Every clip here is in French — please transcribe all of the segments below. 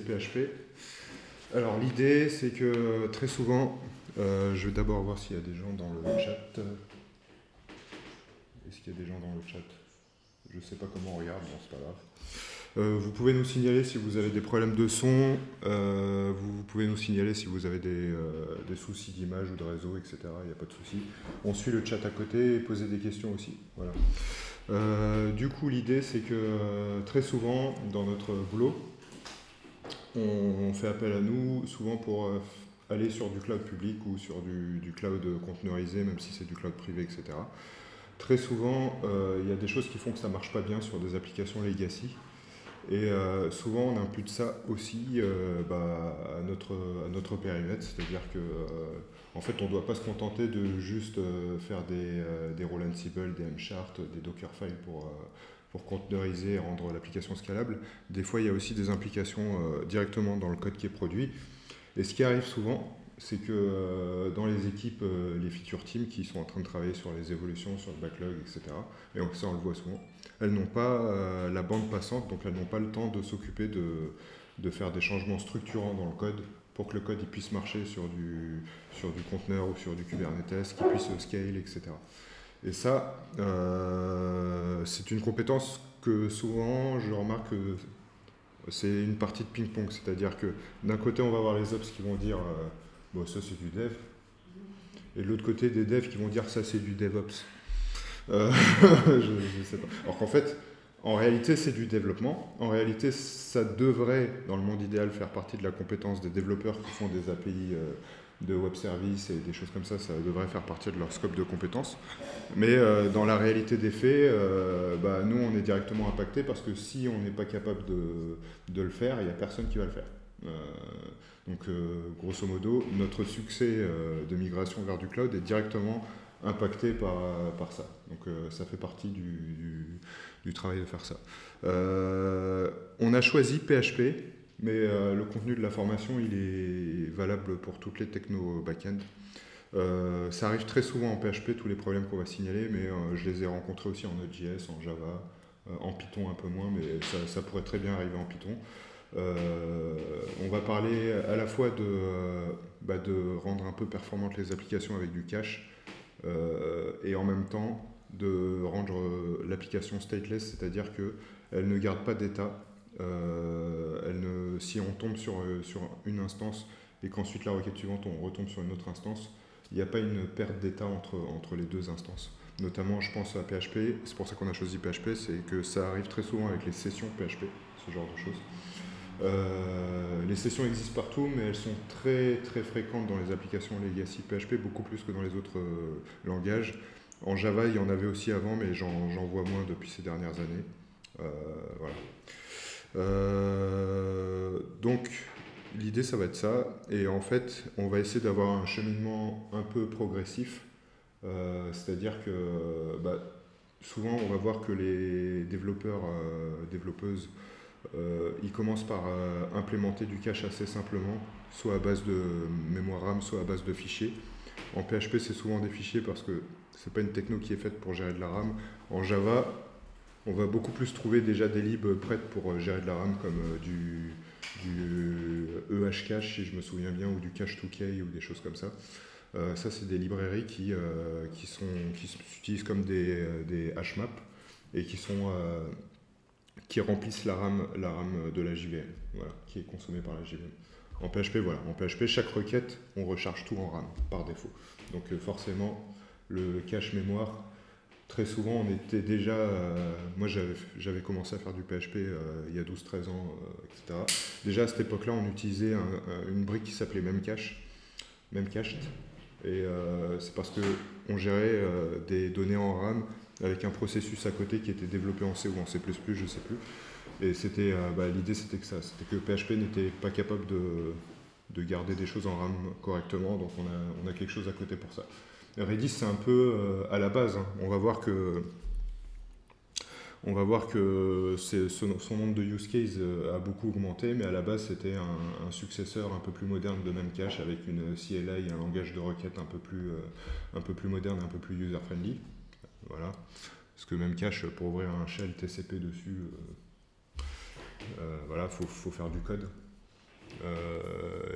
PHP. Alors l'idée c'est que très souvent, je vais d'abord voir s'il y a des gens dans le chat. Est-ce qu'il y a des gens dans le chat? Je ne sais pas comment on regarde, bon c'est pas grave. Vous pouvez nous signaler si vous avez des problèmes de son, vous pouvez nous signaler si vous avez des soucis d'image ou de réseau, etc. Il n'y a pas de souci. On suit le chat à côté et poser des questions aussi. Voilà. Du coup, l'idée, c'est que très souvent, dans notre boulot, on fait appel à nous, souvent pour aller sur du cloud public ou sur du cloud conteneurisé, même si c'est du cloud privé, etc. Très souvent, il y a des choses qui font que ça ne marche pas bien sur des applications legacy. Et souvent, on impute ça aussi à notre périmètre, c'est-à-dire que en fait, on ne doit pas se contenter de juste faire des roll Ansible, des mchart, des Dockerfiles pour containeriser et rendre l'application scalable. Des fois, il y a aussi des implications directement dans le code qui est produit. Et ce qui arrive souvent, c'est que dans les équipes, les feature teams qui sont en train de travailler sur les évolutions, sur le backlog, etc., et ça on le voit souvent, elles n'ont pas la bande passante, donc elles n'ont pas le temps de s'occuper de faire des changements structurants dans le code pour que le code il puisse marcher sur du conteneur ou sur du Kubernetes, qu'il puisse scale, etc. Et ça, c'est une compétence que souvent je remarque que c'est une partie de ping-pong, c'est-à-dire que d'un côté on va avoir les ops qui vont dire bon, ça c'est du dev, et de l'autre côté des devs qui vont dire ça c'est du DevOps. Je sais pas. Alors qu'en fait, en réalité c'est du développement, en réalité ça devrait dans le monde idéal faire partie de la compétence des développeurs qui font des API de web service et des choses comme ça devrait faire partie de leur scope de compétences. Mais dans la réalité des faits, nous on est directement impacté parce que si on n'est pas capable de le faire, il n'y a personne qui va le faire. Donc grosso modo, notre succès de migration vers du cloud est directement impacté par ça. Donc ça fait partie du travail de faire ça. On a choisi PHP. Mais le contenu de la formation, il est valable pour toutes les technos back-end. Ça arrive très souvent en PHP, tous les problèmes qu'on va signaler, mais je les ai rencontrés aussi en Node.js, en Java, en Python un peu moins, mais ça pourrait très bien arriver en Python. On va parler à la fois de rendre un peu performantes les applications avec du cache, et en même temps de rendre l'application stateless, c'est-à-dire qu'elle ne garde pas d'état. Si on tombe sur une instance et qu'ensuite la requête suivante on retombe sur une autre instance, il n'y a pas une perte d'état entre les deux instances. Notamment, je pense à PHP, c'est pour ça qu'on a choisi PHP, c'est que ça arrive très souvent avec les sessions PHP, ce genre de choses. Les sessions existent partout, mais elles sont très très fréquentes dans les applications legacy PHP, beaucoup plus que dans les autres langages. En Java, il y en avait aussi avant, mais j'en vois moins depuis ces dernières années. Voilà. Donc l'idée ça va être ça, et en fait on va essayer d'avoir un cheminement un peu progressif, c'est-à-dire que souvent on va voir que les développeurs, développeuses, ils commencent par implémenter du cache assez simplement, soit à base de mémoire RAM, soit à base de fichiers. En PHP c'est souvent des fichiers parce que c'est pas une techno qui est faite pour gérer de la RAM. En Java, on va beaucoup plus trouver déjà des libs prêtes pour gérer de la RAM, comme du EH-Cache, si je me souviens bien, ou du Cache2K, ou des choses comme ça. Ça, c'est des librairies qui s'utilisent comme des hashmaps et qui remplissent la RAM de la JVM, voilà, qui est consommée par la JVM. En PHP, voilà. En PHP, chaque requête, on recharge tout en RAM, par défaut. Donc forcément, le cache mémoire, très souvent, on était déjà... moi, j'avais commencé à faire du PHP il y a 12-13 ans, etc. Déjà, à cette époque-là, on utilisait une brique qui s'appelait Memcached. Et c'est parce qu'on gérait des données en RAM avec un processus à côté qui était développé en C ou en C++, je ne sais plus. Et l'idée, c'était que ça. C'était que PHP n'était pas capable de garder des choses en RAM correctement, donc on a quelque chose à côté pour ça. Redis, c'est un peu à la base. Hein. On va voir que son nombre de use cases a beaucoup augmenté, mais à la base, c'était un successeur un peu plus moderne de Memcache avec une CLI, un langage de requête un peu plus moderne, un peu plus user-friendly. Voilà. Parce que Memcache, pour ouvrir un shell TCP dessus, voilà, faut faire du code.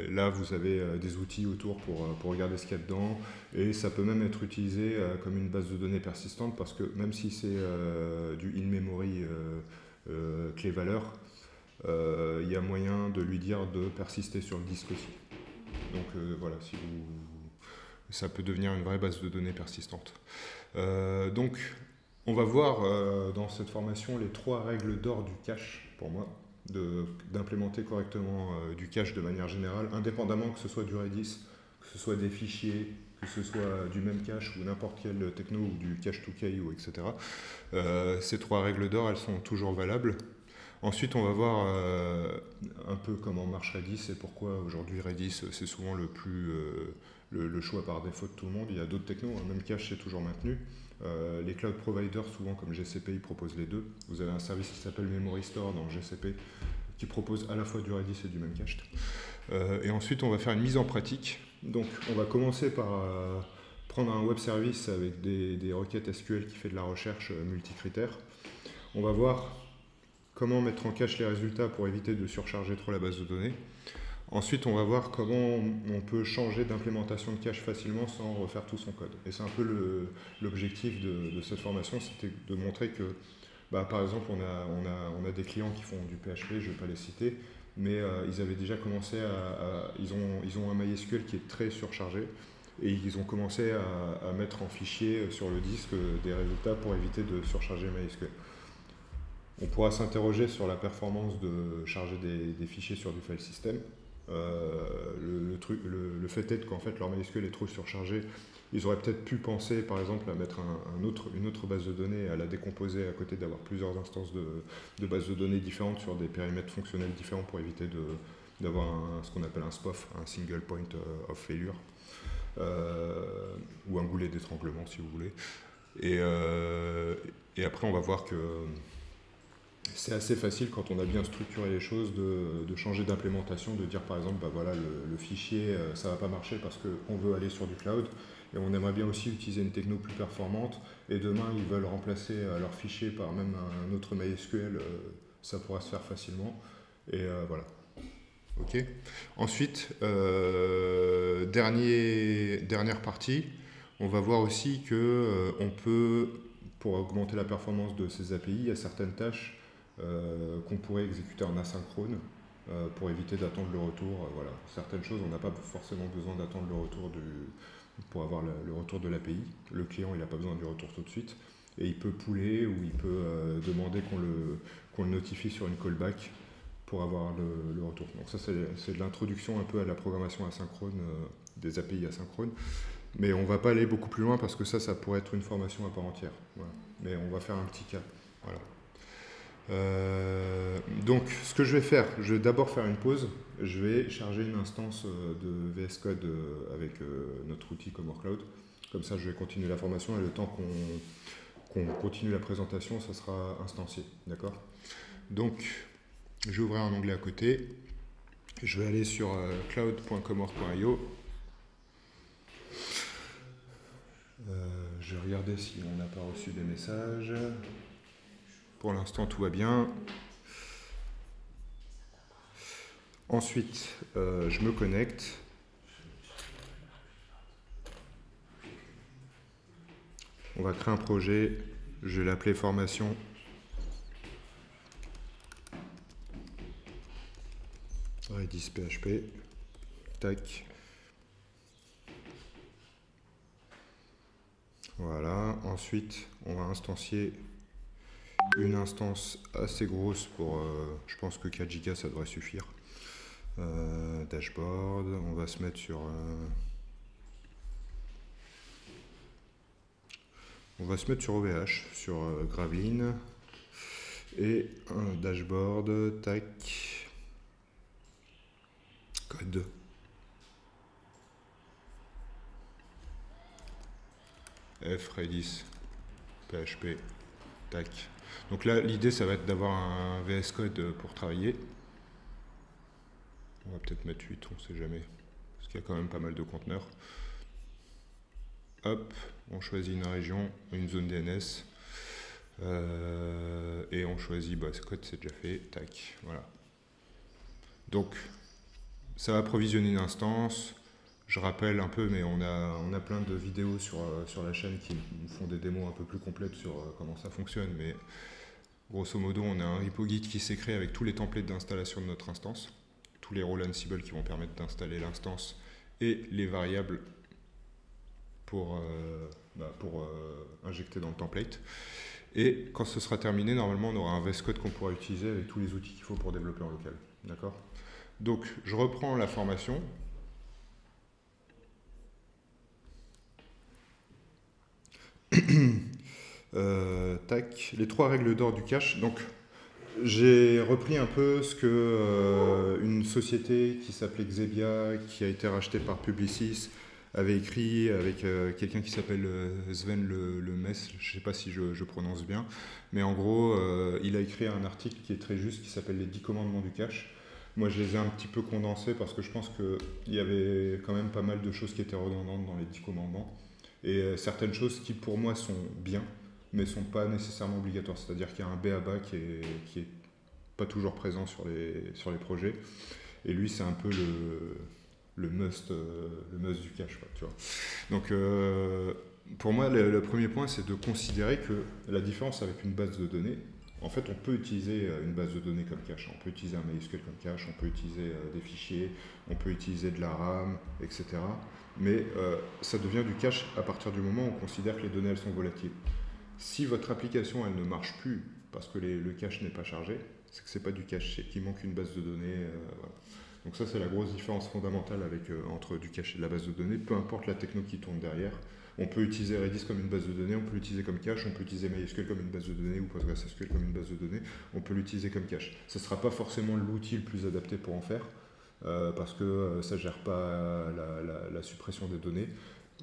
Là, vous avez des outils autour pour regarder ce qu'il y a dedans, et ça peut même être utilisé comme une base de données persistante, parce que même si c'est du in-memory clé-valeur, il y a moyen de lui dire de persister sur le disque aussi. Donc voilà, ça peut devenir une vraie base de données persistante. Donc, on va voir dans cette formation les 3 règles d'or du cache, pour moi, d'implémenter correctement du cache de manière générale, indépendamment que ce soit du Redis, que ce soit des fichiers, que ce soit du même cache ou n'importe quelle techno ou du cache 2K ou etc. Ces 3 règles d'or, elles sont toujours valables. Ensuite, on va voir un peu comment marche Redis et pourquoi aujourd'hui Redis, c'est souvent le choix par défaut de tout le monde. Il y a d'autres technos, hein, même cache c'est toujours maintenu. Les cloud providers, souvent comme GCP, ils proposent les deux. Vous avez un service qui s'appelle Memory Store dans GCP qui propose à la fois du Redis et du Memcached. Et ensuite, on va faire une mise en pratique. Donc, on va commencer par prendre un web service avec des requêtes SQL qui fait de la recherche multicritères. On va voir comment mettre en cache les résultats pour éviter de surcharger trop la base de données. Ensuite, on va voir comment on peut changer d'implémentation de cache facilement sans refaire tout son code. Et c'est un peu l'objectif de cette formation, c'était de montrer que, par exemple, on a des clients qui font du PHP, je ne vais pas les citer, mais ils avaient déjà commencé ils ont un MySQL qui est très surchargé, et ils ont commencé à mettre en fichier sur le disque des résultats pour éviter de surcharger MySQL. On pourra s'interroger sur la performance de charger des fichiers sur du file system. Le fait est qu'en fait leur MySQL est trop surchargé. Ils auraient peut-être pu penser par exemple à mettre une autre base de données, à la décomposer à côté, d'avoir plusieurs instances de bases de données différentes sur des périmètres fonctionnels différents pour éviter d'avoir ce qu'on appelle un SPOF, un single point of failure, ou un goulet d'étranglement si vous voulez. Et après on va voir que c'est assez facile quand on a bien structuré les choses de changer d'implémentation, de dire par exemple voilà, le fichier ça ne va pas marcher parce qu'on veut aller sur du cloud et on aimerait bien aussi utiliser une techno plus performante, et demain ils veulent remplacer leur fichier par même un autre MySQL, ça pourra se faire facilement, et voilà. Ok. Ensuite, dernière partie, on va voir aussi que on peut, pour augmenter la performance de ces API, il y a certaines tâches qu'on pourrait exécuter en asynchrone pour éviter d'attendre le retour. Voilà. Certaines choses, on n'a pas forcément besoin d'attendre le retour pour avoir le retour de l'API. Le client, il n'a pas besoin du retour tout de suite. Et il peut pooler ou il peut demander qu'on le notifie sur une callback pour avoir le retour. Donc ça, c'est de l'introduction un peu à la programmation asynchrone, des API asynchrones. Mais on ne va pas aller beaucoup plus loin parce que ça pourrait être une formation à part entière. Voilà. Mais on va faire un petit cas. Voilà. Donc, ce que je vais faire, je vais d'abord faire une pause. Je vais charger une instance de VS Code avec notre outil comme Workload. Comme ça, je vais continuer la formation, et le temps qu'on continue la présentation, ça sera instancié. D'accord ? Donc, je vais ouvrir un onglet à côté. Je vais aller sur cloud.comwork.io. Je vais regarder si on n'a pas reçu des messages. Pour l'instant, tout va bien. Ensuite, je me connecte. On va créer un projet. Je vais l'appeler formation. Redis PHP. Tac. Voilà. Ensuite, on va instancier une instance assez grosse pour, je pense que 4 Go ça devrait suffire. Dashboard, on va se mettre sur OVH, sur Graveline, et un dashboard, tac, code. Redis, PHP, tac. Donc là, l'idée, ça va être d'avoir un VS Code pour travailler. On va peut-être mettre 8, on ne sait jamais, parce qu'il y a quand même pas mal de conteneurs. Hop, on choisit une région, une zone DNS, et on choisit, ce code c'est déjà fait, tac, voilà. Donc, ça va provisionner une instance. Je rappelle un peu, mais on a plein de vidéos sur la chaîne qui nous font des démos un peu plus complètes sur comment ça fonctionne. Mais grosso modo, on a un repo Git qui s'est créé avec tous les templates d'installation de notre instance, tous les rôles Ansible qui vont permettre d'installer l'instance et les variables pour injecter dans le template. Et quand ce sera terminé, normalement, on aura un VS Code qu'on pourra utiliser avec tous les outils qu'il faut pour développer en local. D'accord ? Donc, je reprends la formation. Tac, les 3 règles d'or du cache. Donc, j'ai repris un peu ce que une société qui s'appelait Xebia, qui a été rachetée par Publicis, avait écrit avec quelqu'un qui s'appelle Sven Le Mess, je ne sais pas si je prononce bien, mais en gros, il a écrit un article qui est très juste, qui s'appelle les 10 commandements du cache. Moi, je les ai un petit peu condensés parce que je pense qu'il y avait quand même pas mal de choses qui étaient redondantes dans les 10 commandements. Et certaines choses qui, pour moi, sont bien, mais ne sont pas nécessairement obligatoires. C'est-à-dire qu'il y a un b.a.-ba qui est pas toujours présent sur les projets. Et lui, c'est un peu le must du cache, quoi, tu vois. Donc, pour moi, le premier point, c'est de considérer que la différence avec une base de données, en fait, on peut utiliser une base de données comme cache. On peut utiliser un MySQL comme cache, on peut utiliser des fichiers, on peut utiliser de la RAM, etc. Mais ça devient du cache à partir du moment où on considère que les données, elles sont volatiles. Si votre application, elle ne marche plus parce que le cache n'est pas chargé, c'est que ce n'est pas du cache, c'est qu'il manque une base de données. Voilà. Donc ça, c'est la grosse différence fondamentale entre du cache et de la base de données, peu importe la techno qui tourne derrière. On peut utiliser Redis comme une base de données, on peut l'utiliser comme cache, on peut utiliser MySQL comme une base de données ou PostgreSQL comme une base de données, on peut l'utiliser comme cache. Ce ne sera pas forcément l'outil le plus adapté pour en faire, parce que ça ne gère pas la suppression des données.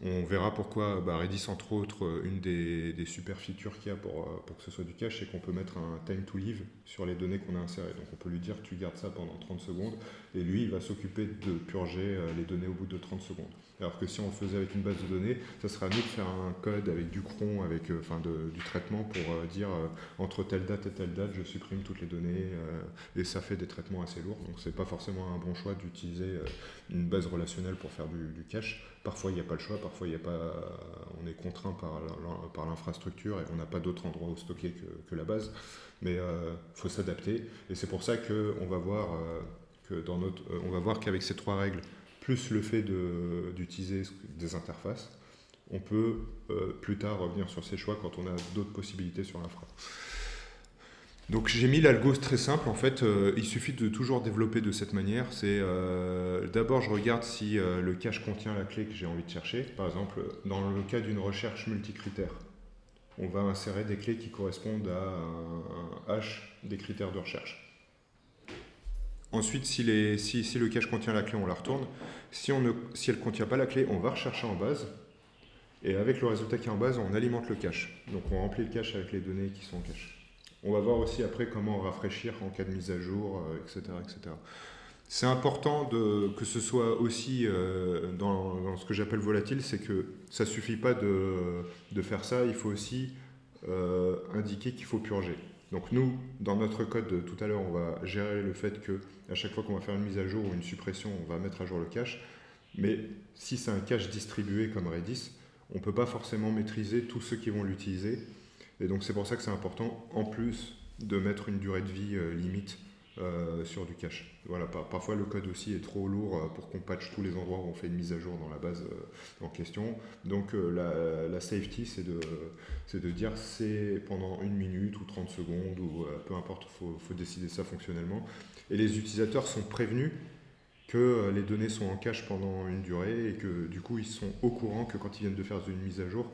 On verra pourquoi Redis, entre autres, une des super features qu'il y a pour que ce soit du cache, c'est qu'on peut mettre un time to live sur les données qu'on a insérées. Donc on peut lui dire tu gardes ça pendant 30 secondes et lui il va s'occuper de purger les données au bout de 30 secondes. Alors que si on le faisait avec une base de données, ça serait à nous de faire un code avec du cron, avec du traitement pour dire entre telle date et telle date, je supprime toutes les données et ça fait des traitements assez lourds. Donc c'est pas forcément un bon choix d'utiliser une base relationnelle pour faire du cache. Parfois il n'y a pas le choix, parfois on est contraint par l'infrastructure et on n'a pas d'autre endroit où stocker que la base. Mais il faut s'adapter et c'est pour ça qu'on va voir on va voir qu'avec ces 3 règles, plus le fait d'utiliser des interfaces, on peut plus tard revenir sur ces choix quand on a d'autres possibilités sur l'infra. Donc j'ai mis l'algo très simple, en fait, il suffit de toujours développer de cette manière. C'est d'abord je regarde si le cache contient la clé que j'ai envie de chercher. Par exemple, dans le cas d'une recherche multicritère, on va insérer des clés qui correspondent à un hash des critères de recherche. Ensuite, si le cache contient la clé, on la retourne. Si elle ne contient pas la clé, on va rechercher en base. Et avec le résultat qui est en base, on alimente le cache. Donc on remplit le cache avec les données qui sont en cache. On va voir aussi après comment rafraîchir en cas de mise à jour, etc. etc. C'est important que ce soit aussi dans ce que j'appelle volatile, c'est que ça ne suffit pas de faire ça, il faut aussi indiquer qu'il faut purger. Donc nous, dans notre code tout à l'heure, on va gérer le fait que à chaque fois qu'on va faire une mise à jour ou une suppression, on va mettre à jour le cache. Mais si c'est un cache distribué comme Redis, on ne peut pas forcément maîtriser tous ceux qui vont l'utiliser. Et donc c'est pour ça que c'est important, en plus de mettre une durée de vie limite sur du cache. Voilà, parfois le code aussi est trop lourd pour qu'on patche tous les endroits où on fait une mise à jour dans la base en question. Donc la safety, c'est de dire c'est pendant 1 minute ou 30 secondes, ou peu importe, il faut décider ça fonctionnellement. Et les utilisateurs sont prévenus que les données sont en cache pendant une durée et que du coup ils sont au courant que quand ils viennent de faire une mise à jour,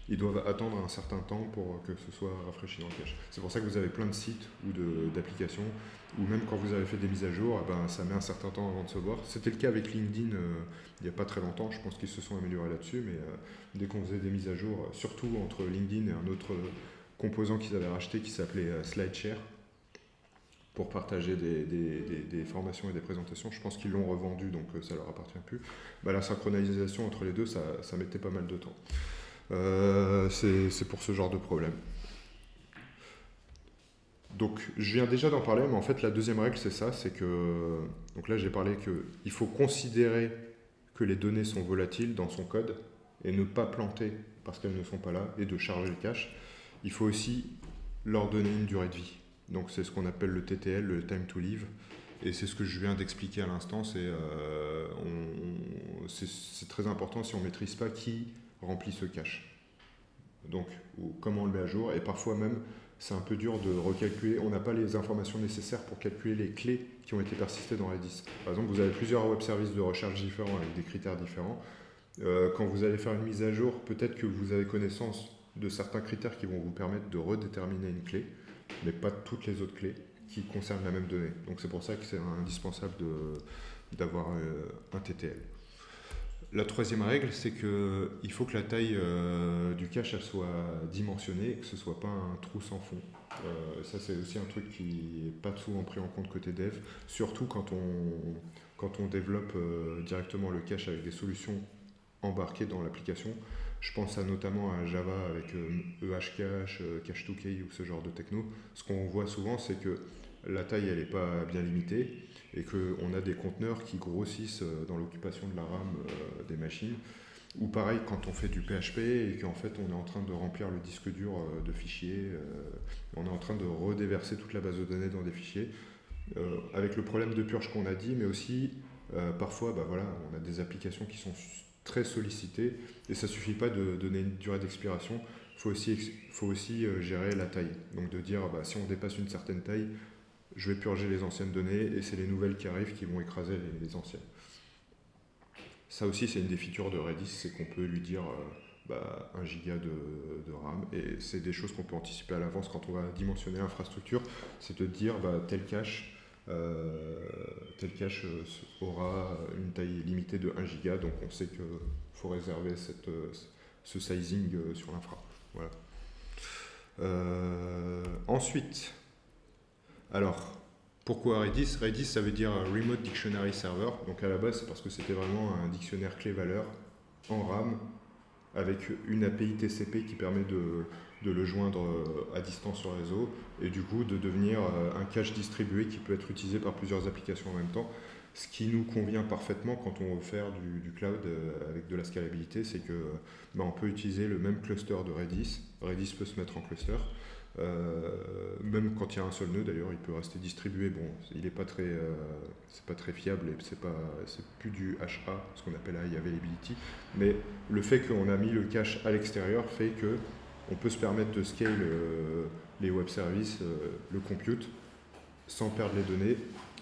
ils doivent attendre un certain temps pour que ce soit rafraîchi dans le cache. C'est pour ça que vous avez plein de sites ou d'applications où même quand vous avez fait des mises à jour, ça met un certain temps avant de se voir. C'était le cas avec LinkedIn il n'y a pas très longtemps, je pense qu'ils se sont améliorés là-dessus, mais dès qu'on faisait des mises à jour, surtout entre LinkedIn et un autre composant qu'ils avaient racheté qui s'appelait SlideShare, pour partager des formations et des présentations. Je pense qu'ils l'ont revendu, donc ça ne leur appartient plus. La synchronisation entre les deux, ça mettait pas mal de temps. C'est pour ce genre de problème. Donc je viens déjà d'en parler, mais en fait la deuxième règle c'est ça, c'est que, donc là j'ai parlé qu'il faut considérer que les données sont volatiles dans son code et ne pas planter parce qu'elles ne sont pas là et de charger le cache. Il faut aussi leur donner une durée de vie. Donc c'est ce qu'on appelle le TTL, le time to live. Et c'est ce que je viens d'expliquer à l'instant, c'est très important si on ne maîtrise pas qui remplit ce cache. Donc, ou comment on le met à jour. Et parfois même, c'est un peu dur de recalculer. On n'a pas les informations nécessaires pour calculer les clés qui ont été persistées dans Redis. Par exemple, vous avez plusieurs web services de recherche différents avec des critères différents. Quand vous allez faire une mise à jour, peut-être que vous avez connaissance de certains critères qui vont vous permettre de redéterminer une clé, mais pas toutes les autres clés qui concernent la même donnée. Donc c'est pour ça que c'est indispensable d'avoir un TTL. La troisième règle, c'est qu'il faut que la taille du cache elle soit dimensionnée et que ce ne soit pas un trou sans fond. Ça, c'est aussi un truc qui n'est pas souvent pris en compte côté dev, surtout quand on développe directement le cache avec des solutions embarquées dans l'application. Je pense notamment à Java avec EHCache, Cache2Key ou ce genre de techno. Ce qu'on voit souvent, c'est que la taille, elle n'est pas bien limitée et qu'on a des conteneurs qui grossissent dans l'occupation de la RAM des machines. Ou pareil, quand on fait du PHP et qu'en fait, on est en train de remplir le disque dur de fichiers, on est en train de redéverser toute la base de données dans des fichiers, avec le problème de purge qu'on a dit, mais aussi, parfois, voilà, on a des applications qui sont très sollicité et ça ne suffit pas de donner une durée d'expiration, il faut aussi gérer la taille. Donc de dire si on dépasse une certaine taille, je vais purger les anciennes données et c'est les nouvelles qui arrivent qui vont écraser les anciennes. Ça aussi c'est une des features de Redis, c'est qu'on peut lui dire 1 giga de RAM et c'est des choses qu'on peut anticiper à l'avance quand on va dimensionner l'infrastructure, c'est de dire tel cache aura une taille limitée de 1 giga, donc on sait qu'il faut réserver ce sizing sur l'infra. Voilà. Ensuite, alors, pourquoi Redis? Redis, ça veut dire Remote Dictionary Server. Donc à la base, c'est parce que c'était vraiment un dictionnaire clé-valeur en RAM avec une API TCP qui permet de le joindre à distance sur le réseau et du coup de devenir un cache distribué qui peut être utilisé par plusieurs applications en même temps. Ce qui nous convient parfaitement quand on veut faire du cloud avec de la scalabilité, c'est que on peut utiliser le même cluster de Redis. Redis peut se mettre en cluster. Même quand il y a un seul nœud d'ailleurs, il peut rester distribué. Bon, il n'est pas très, c'est pas très fiable et c'est plus du HA, ce qu'on appelle high availability. Mais le fait qu'on a mis le cache à l'extérieur fait que on peut se permettre de scale les web services, le compute, sans perdre les données.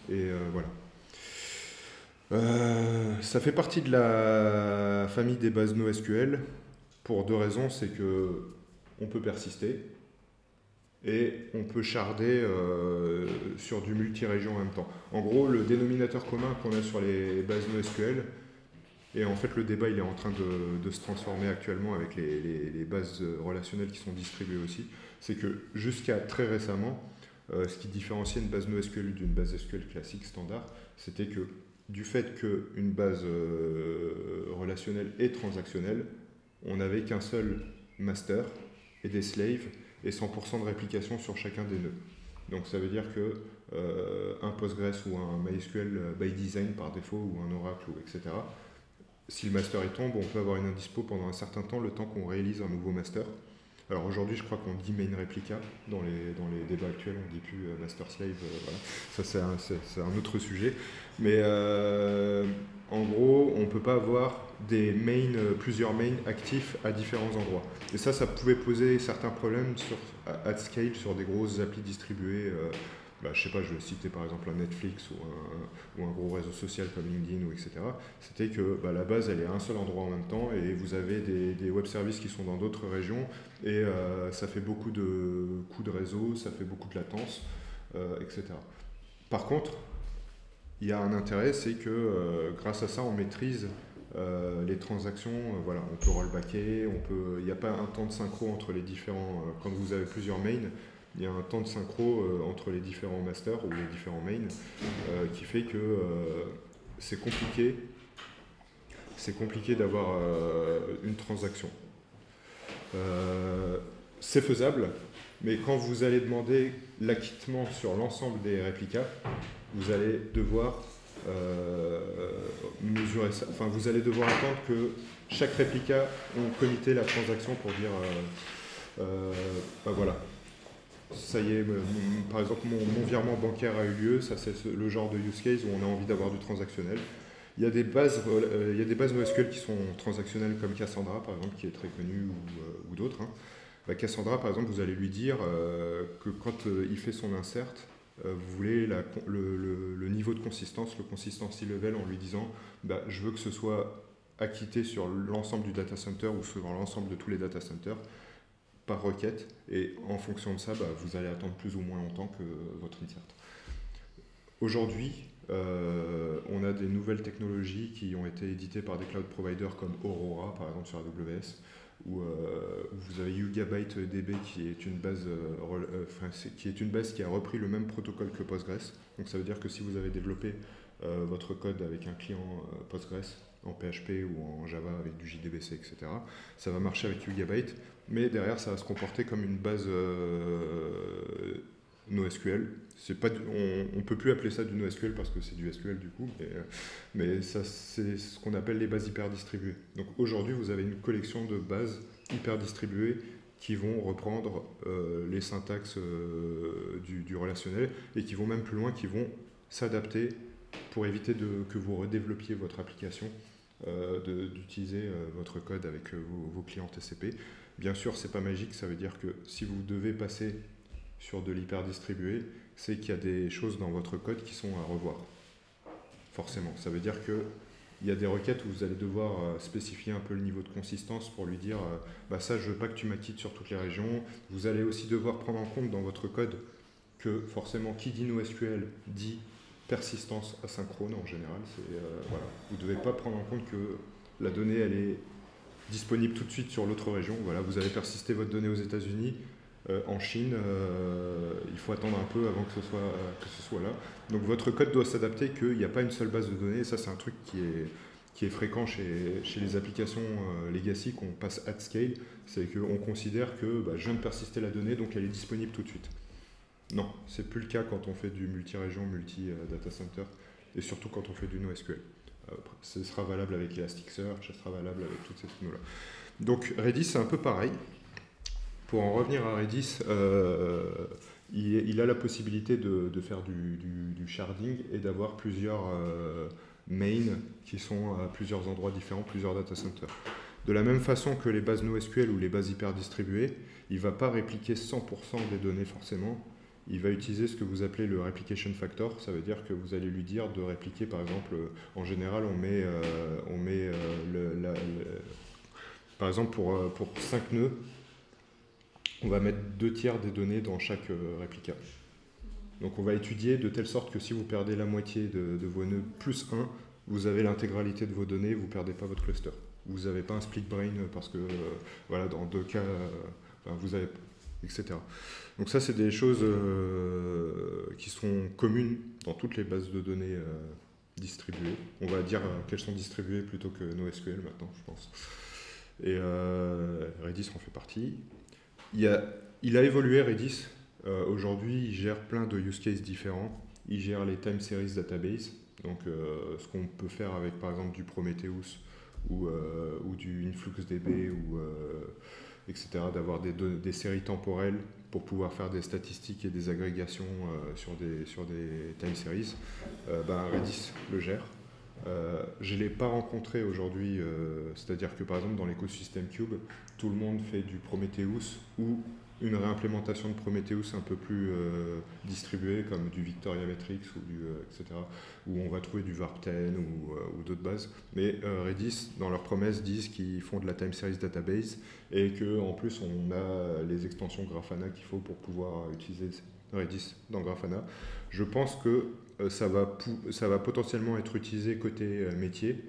Et voilà. Ça fait partie de la famille des bases NoSQL pour deux raisons. C'est que on peut persister et on peut sharder sur du multi-région en même temps. En gros, le dénominateur commun qu'on a sur les bases NoSQL, et en fait le débat il est en train de se transformer actuellement avec les bases relationnelles qui sont distribuées aussi, c'est que jusqu'à très récemment, ce qui différenciait une base NoSQL d'une base SQL classique standard, c'était que du fait qu'une base relationnelle est transactionnelle, on n'avait qu'un seul master et des slaves et 100% de réplication sur chacun des nœuds. Donc ça veut dire que un Postgres ou un MySQL by design par défaut ou un Oracle, etc., si le master il tombe, on peut avoir une indispo pendant un certain temps, le temps qu'on réalise un nouveau master. Alors aujourd'hui, je crois qu'on dit main replica dans les débats actuels, on ne dit plus master slave. Voilà. Ça, c'est un autre sujet. Mais en gros, on ne peut pas avoir plusieurs mains actifs à différents endroits. Et ça pouvait poser certains problèmes at scale sur des grosses applis distribuées. Je sais pas, je vais citer par exemple un Netflix ou un gros réseau social comme LinkedIn, etc. C'était que la base, elle est à un seul endroit en même temps et vous avez des web services qui sont dans d'autres régions et ça fait beaucoup de coûts de réseau, ça fait beaucoup de latence, etc. Par contre, il y a un intérêt, c'est que grâce à ça, on maîtrise les transactions. Voilà, on peut rollbacker, il n'y a pas un temps de synchro entre les différents. Quand vous avez plusieurs mains, il y a un temps de synchro entre les différents masters ou les différents mains qui fait que c'est compliqué d'avoir une transaction. C'est faisable, Mais quand vous allez demander l'acquittement sur l'ensemble des réplicas, vous allez devoir mesurer ça. Enfin, vous allez devoir attendre que chaque réplica ait commité la transaction pour dire bah voilà, ça y est, par exemple, mon virement bancaire a eu lieu, ça c'est le genre de use case où on a envie d'avoir du transactionnel. Il y a des bases NoSQL qui sont transactionnelles comme Cassandra, par exemple, qui est très connue, ou d'autres. Hein. Bah, Cassandra, par exemple, vous allez lui dire que quand il fait son insert, vous voulez le niveau de consistance, le consistency level, en lui disant bah, je veux que ce soit acquitté sur l'ensemble du data center ou sur l'ensemble de tous les data centers par requête, et en fonction de ça, bah, vous allez attendre plus ou moins longtemps que votre insert. Aujourd'hui, on a des nouvelles technologies qui ont été éditées par des cloud providers comme Aurora, par exemple sur AWS, où vous avez Yugabyte DB qui est une base, qui a repris le même protocole que Postgres. Donc ça veut dire que si vous avez développé votre code avec un client Postgres en PHP ou en Java avec du JDBC, etc., ça va marcher avec Yugabyte, mais derrière ça va se comporter comme une base NoSQL. On ne peut plus appeler ça du NoSQL parce que c'est du SQL du coup, mais ça, c'est ce qu'on appelle les bases hyper distribuées. Donc aujourd'hui, vous avez une collection de bases hyper distribuées qui vont reprendre les syntaxes du relationnel et qui vont même plus loin, qui vont s'adapter pour éviter que vous redéveloppiez votre application, d'utiliser votre code avec vos clients TCP. Bien sûr, c'est pas magique, ça veut dire que si vous devez passer sur de l'hyper distribué, c'est qu'il y a des choses dans votre code qui sont à revoir. Forcément. Ça veut dire qu'il y a des requêtes où vous allez devoir spécifier un peu le niveau de consistance pour lui dire bah ça, je veux pas que tu m'acquittes sur toutes les régions. Vous allez aussi devoir prendre en compte dans votre code que forcément, qui dit NoSQL dit persistance asynchrone en général. Voilà. Vous ne devez pas prendre en compte que la donnée, elle est disponible tout de suite sur l'autre région. Voilà, vous avez persisté votre donnée aux États-Unis. En Chine, il faut attendre un peu avant que ce soit là. Donc votre code doit s'adapter, qu'il n'y a pas une seule base de données. Et ça, c'est un truc qui est fréquent chez les applications legacy qu'on passe at scale. C'est qu'on considère que bah, je viens de persister la donnée, donc elle est disponible tout de suite. Non, c'est plus le cas quand on fait du multi-région, multi-data center, et surtout quand on fait du NoSQL. Ce sera valable avec Elasticsearch, ce sera valable avec toutes ces technos-là. Donc Redis, c'est un peu pareil. Pour en revenir à Redis, il a la possibilité de faire du sharding et d'avoir plusieurs mains qui sont à plusieurs endroits différents, plusieurs data centers. De la même façon que les bases NoSQL ou les bases hyper distribuées, il ne va pas répliquer 100% des données forcément. Il va utiliser ce que vous appelez le replication factor. Ça veut dire que vous allez lui dire de répliquer, par exemple, en général, par exemple, pour 5 nœuds, on va mettre 2/3 des données dans chaque réplica. Donc on va étudier de telle sorte que si vous perdez la moitié de vos nœuds plus 1, vous avez l'intégralité de vos données, vous ne perdez pas votre cluster. Vous n'avez pas un split brain parce que voilà, dans 2 cas, vous avez, etc. Donc ça, c'est des choses qui sont communes dans toutes les bases de données distribuées. On va dire qu'elles sont distribuées plutôt que NoSQL maintenant, je pense. Et Redis en fait partie. Il a évolué Redis. Aujourd'hui, il gère plein de use cases différents. Il gère les time series database, donc ce qu'on peut faire avec par exemple du Prometheus ou du InfluxDB etc. D'avoir des séries temporelles pour pouvoir faire des statistiques et des agrégations sur des time series. Redis le gère. Je ne l'ai pas rencontré aujourd'hui, c'est-à-dire que par exemple dans l'écosystème Cube, tout le monde fait du Prometheus ou une réimplémentation de Prometheus un peu plus distribuée comme du Victoria Metrics etc., où on va trouver du Warp 10 ou d'autres bases. Mais Redis, dans leurs promesses, disent qu'ils font de la time series database et qu'en plus on a les extensions Grafana qu'il faut pour pouvoir utiliser Redis dans Grafana. Je pense que ça va potentiellement être utilisé côté métier,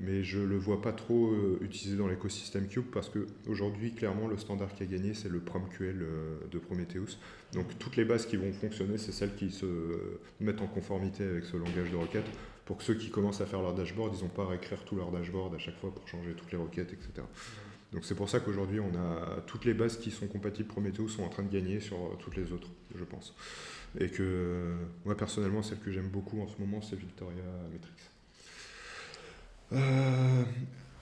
mais je ne le vois pas trop utilisé dans l'écosystème Cube parce qu'aujourd'hui, clairement, le standard qui a gagné, c'est le PromQL de Prometheus. Donc toutes les bases qui vont fonctionner, c'est celles qui se mettent en conformité avec ce langage de requête pour que ceux qui commencent à faire leur dashboard, ils n'ont pas à réécrire tout leur dashboard à chaque fois pour changer toutes les requêtes, etc. Donc c'est pour ça qu'aujourd'hui, on a toutes les bases qui sont compatibles Prometheus sont en train de gagner sur toutes les autres, je pense. Et que moi, personnellement, celle que j'aime beaucoup en ce moment, c'est Victoria Metrics.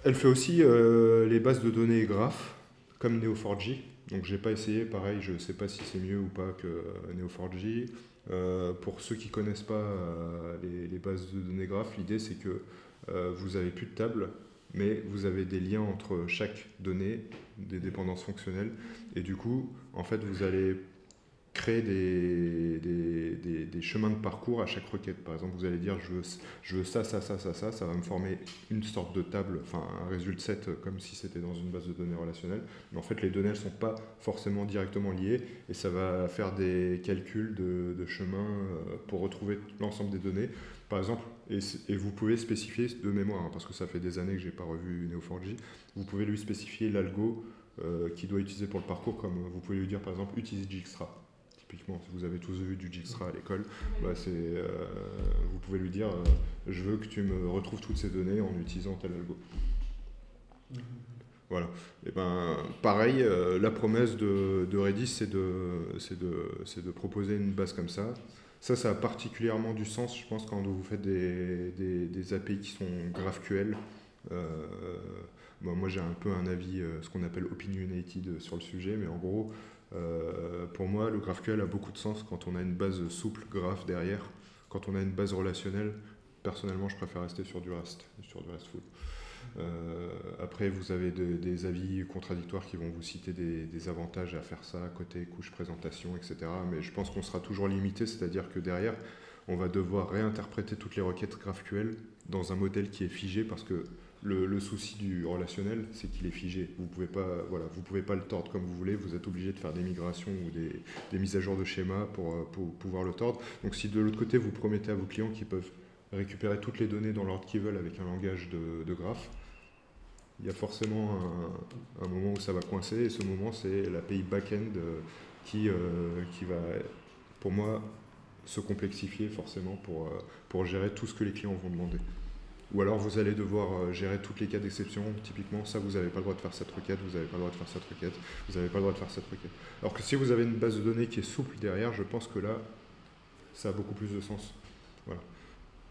Elle fait aussi les bases de données graphes, comme Neo4j. Donc j'ai pas essayé, pareil, je sais pas si c'est mieux ou pas que Neo4j. Pour ceux qui connaissent pas les bases de données graphes, l'idée c'est que vous avez plus de table, mais vous avez des liens entre chaque donnée, des dépendances fonctionnelles, et du coup, en fait, vous allez créer des chemins de parcours à chaque requête. Par exemple, vous allez dire je veux ça, ça, ça, ça, ça va me former une sorte de table, enfin un résultat set comme si c'était dans une base de données relationnelle. Mais en fait, les données ne sont pas forcément directement liées et ça va faire des calculs de chemin pour retrouver l'ensemble des données. Par exemple, et vous pouvez spécifier de mémoire, hein, parce que ça fait des années que je n'ai pas revu Neo4j, vous pouvez lui spécifier l'algo qu'il doit utiliser pour le parcours, comme vous pouvez lui dire par exemple utilise Dijkstra. Typiquement, si vous avez tous vu du Dijkstra à l'école, bah vous pouvez lui dire je veux que tu me retrouves toutes ces données en utilisant tel algo. Voilà. Et ben, pareil, la promesse de Redis, c'est de proposer une base comme ça. Ça a particulièrement du sens, je pense, quand vous faites des API qui sont GraphQL. Bon, moi, j'ai un peu un avis, ce qu'on appelle opinionated sur le sujet, mais en gros, pour moi, le GraphQL a beaucoup de sens quand on a une base souple graph derrière. Quand on a une base relationnelle, personnellement, je préfère rester sur du RESTful. Après, vous avez des avis contradictoires qui vont vous citer des avantages à faire ça, côté couche présentation, etc. Mais je pense qu'on sera toujours limité, c'est-à-dire que derrière, on va devoir réinterpréter toutes les requêtes GraphQL dans un modèle qui est figé parce que le souci du relationnel, c'est qu'il est figé. Vous pouvez pas le tordre comme vous voulez. Vous êtes obligé de faire des migrations ou des mises à jour de schéma pour pouvoir le tordre. Donc si de l'autre côté, vous promettez à vos clients qu'ils peuvent récupérer toutes les données dans l'ordre qu'ils veulent avec un langage de graphe, il y a forcément un moment où ça va coincer. Et ce moment, c'est l'API back-end qui va, pour moi, se complexifier forcément pour gérer tout ce que les clients vont demander. Ou alors vous allez devoir gérer toutes les cas d'exception. Typiquement, ça, vous n'avez pas le droit de faire cette requête, vous n'avez pas le droit de faire cette requête, vous n'avez pas le droit de faire cette requête. Alors que si vous avez une base de données qui est souple derrière, je pense que là, ça a beaucoup plus de sens. Voilà.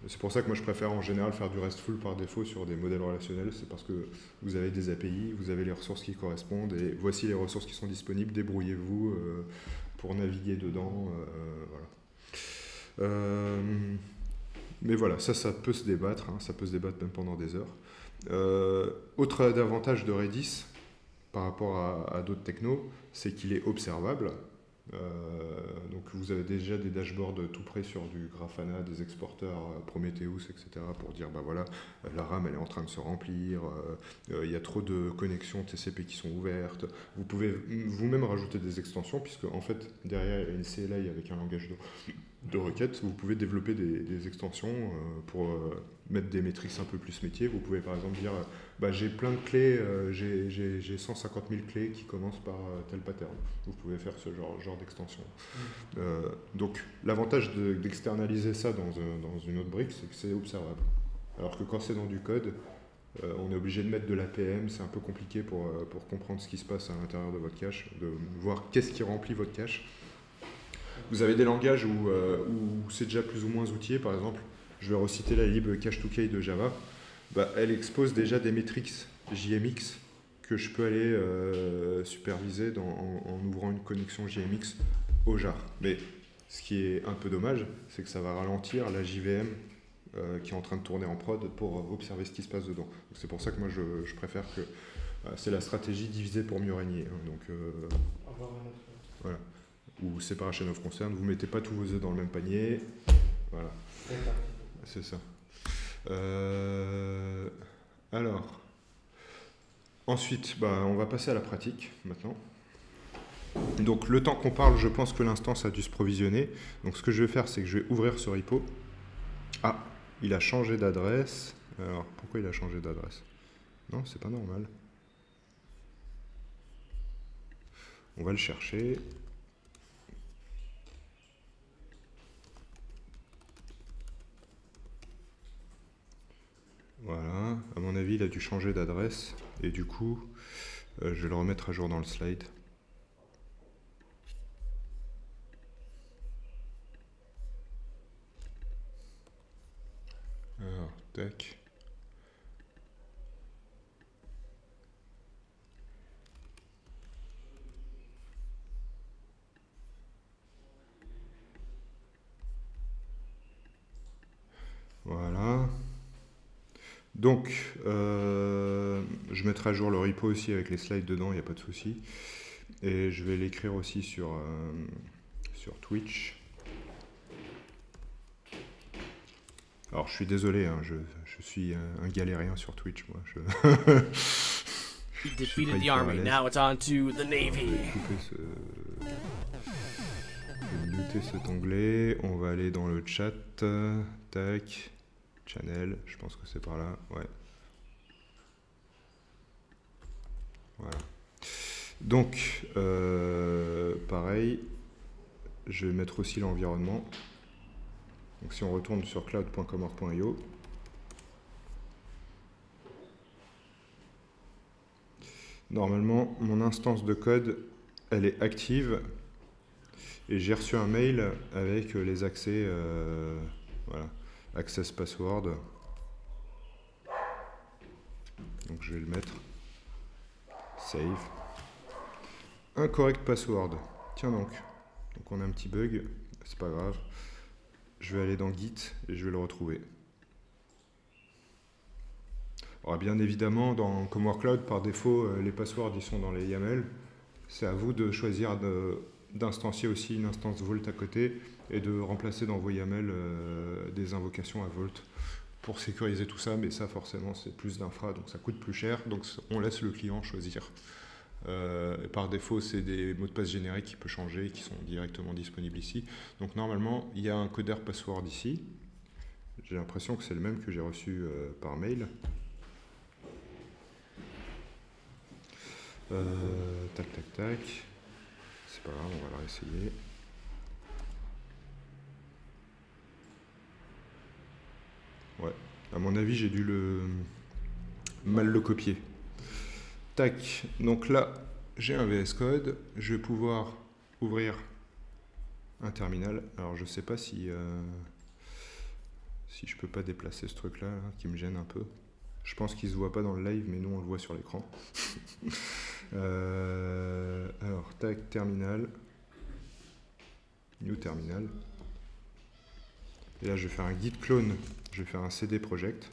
C'est pour ça que moi, je préfère en général faire du RESTful par défaut sur des modèles relationnels. C'est parce que vous avez des API, vous avez les ressources qui correspondent, et voici les ressources qui sont disponibles, débrouillez-vous pour naviguer dedans. Voilà. Mais voilà, ça peut se débattre, hein, ça peut se débattre même pendant des heures. Autre avantage de Redis par rapport à d'autres technos, c'est qu'il est observable. Donc vous avez déjà des dashboards tout près sur du Grafana, des exporteurs Prometheus, etc. pour dire bah voilà, la RAM elle est en train de se remplir, il y a trop de connexions TCP qui sont ouvertes. Vous pouvez vous-même rajouter des extensions puisque en fait derrière il y a une CLI avec un langage de requête. Vous pouvez développer des extensions pour mettre des métriques un peu plus métier. Vous pouvez par exemple dire bah, j'ai plein de clés, j'ai 150 000 clés qui commencent par tel pattern. Vous pouvez faire ce genre d'extension. Donc l'avantage d'externaliser ça dans une autre brique, c'est que c'est observable. Alors que quand c'est dans du code, on est obligé de mettre de l'APM, c'est un peu compliqué pour comprendre ce qui se passe à l'intérieur de votre cache, de voir qu'est-ce qui remplit votre cache. Vous avez des langages où c'est déjà plus ou moins outillé. Par exemple, je vais reciter la lib cache2k de Java. Bah, elle expose déjà des métriques JMX que je peux aller superviser en ouvrant une connexion JMX au jar. Mais ce qui est un peu dommage, c'est que ça va ralentir la JVM qui est en train de tourner en prod pour observer ce qui se passe dedans. C'est pour ça que moi je préfère que c'est la stratégie diviser pour mieux régner. Hein, donc, voilà. Ou separation of concern, vous ne mettez pas tous vos œufs dans le même panier. Voilà. C'est ça. Alors, ensuite, on va passer à la pratique maintenant. Donc le temps qu'on parle, je pense que l'instance a dû se provisionner. Donc ce que je vais faire, c'est que je vais ouvrir ce repo. Ah, il a changé d'adresse. Alors, pourquoi il a changé d'adresse? Non, c'est pas normal. On va le chercher. Voilà, à mon avis, il a dû changer d'adresse. Et du coup, Je vais le remettre à jour dans le slide. Alors, tac. Voilà. Donc, je mettrai à jour le repo aussi avec les slides dedans, il n'y a pas de souci. Et je vais l'écrire aussi sur Twitch. Alors, je suis désolé, hein, je suis un galérien sur Twitch, moi. He defeated the army, now it's on to the Navy. Je vais muter cet onglet, on va aller dans le chat, tac, channel, je pense que c'est par là, ouais. Voilà. Donc, pareil, je vais mettre aussi l'environnement. Donc si on retourne sur cloud.comor.io, normalement, mon instance de code, elle est active. Et j'ai reçu un mail avec les accès, voilà, access password. Donc je vais le mettre. Save. Incorrect password. Tiens donc. Donc on a un petit bug. C'est pas grave. Je vais aller dans Git et je vais le retrouver. Alors bien évidemment, dans Comware Cloud, par défaut, les passwords ils sont dans les YAML. C'est à vous de choisir d'instancier aussi une instance Vault à côté et de remplacer dans vos YAML des invocations à Vault pour sécuriser tout ça, mais ça forcément c'est plus d'infra, donc ça coûte plus cher, donc on laisse le client choisir. Par défaut, c'est des mots de passe génériques qui peuvent changer et qui sont directement disponibles ici. Donc normalement, il y a un codeur password ici. J'ai l'impression que c'est le même que j'ai reçu par mail. Tac, tac, tac. C'est pas grave, on va le réessayer. Ouais, à mon avis, j'ai dû mal le copier. Tac, donc là, j'ai un VS Code. Je vais pouvoir ouvrir un terminal. Alors, je sais pas si je peux pas déplacer ce truc-là, hein, qui me gêne un peu. Je pense qu'il se voit pas dans le live, mais nous, on le voit sur l'écran. Alors, tac, terminal. New terminal. Et là, je vais faire un git clone. Je vais faire un cd project.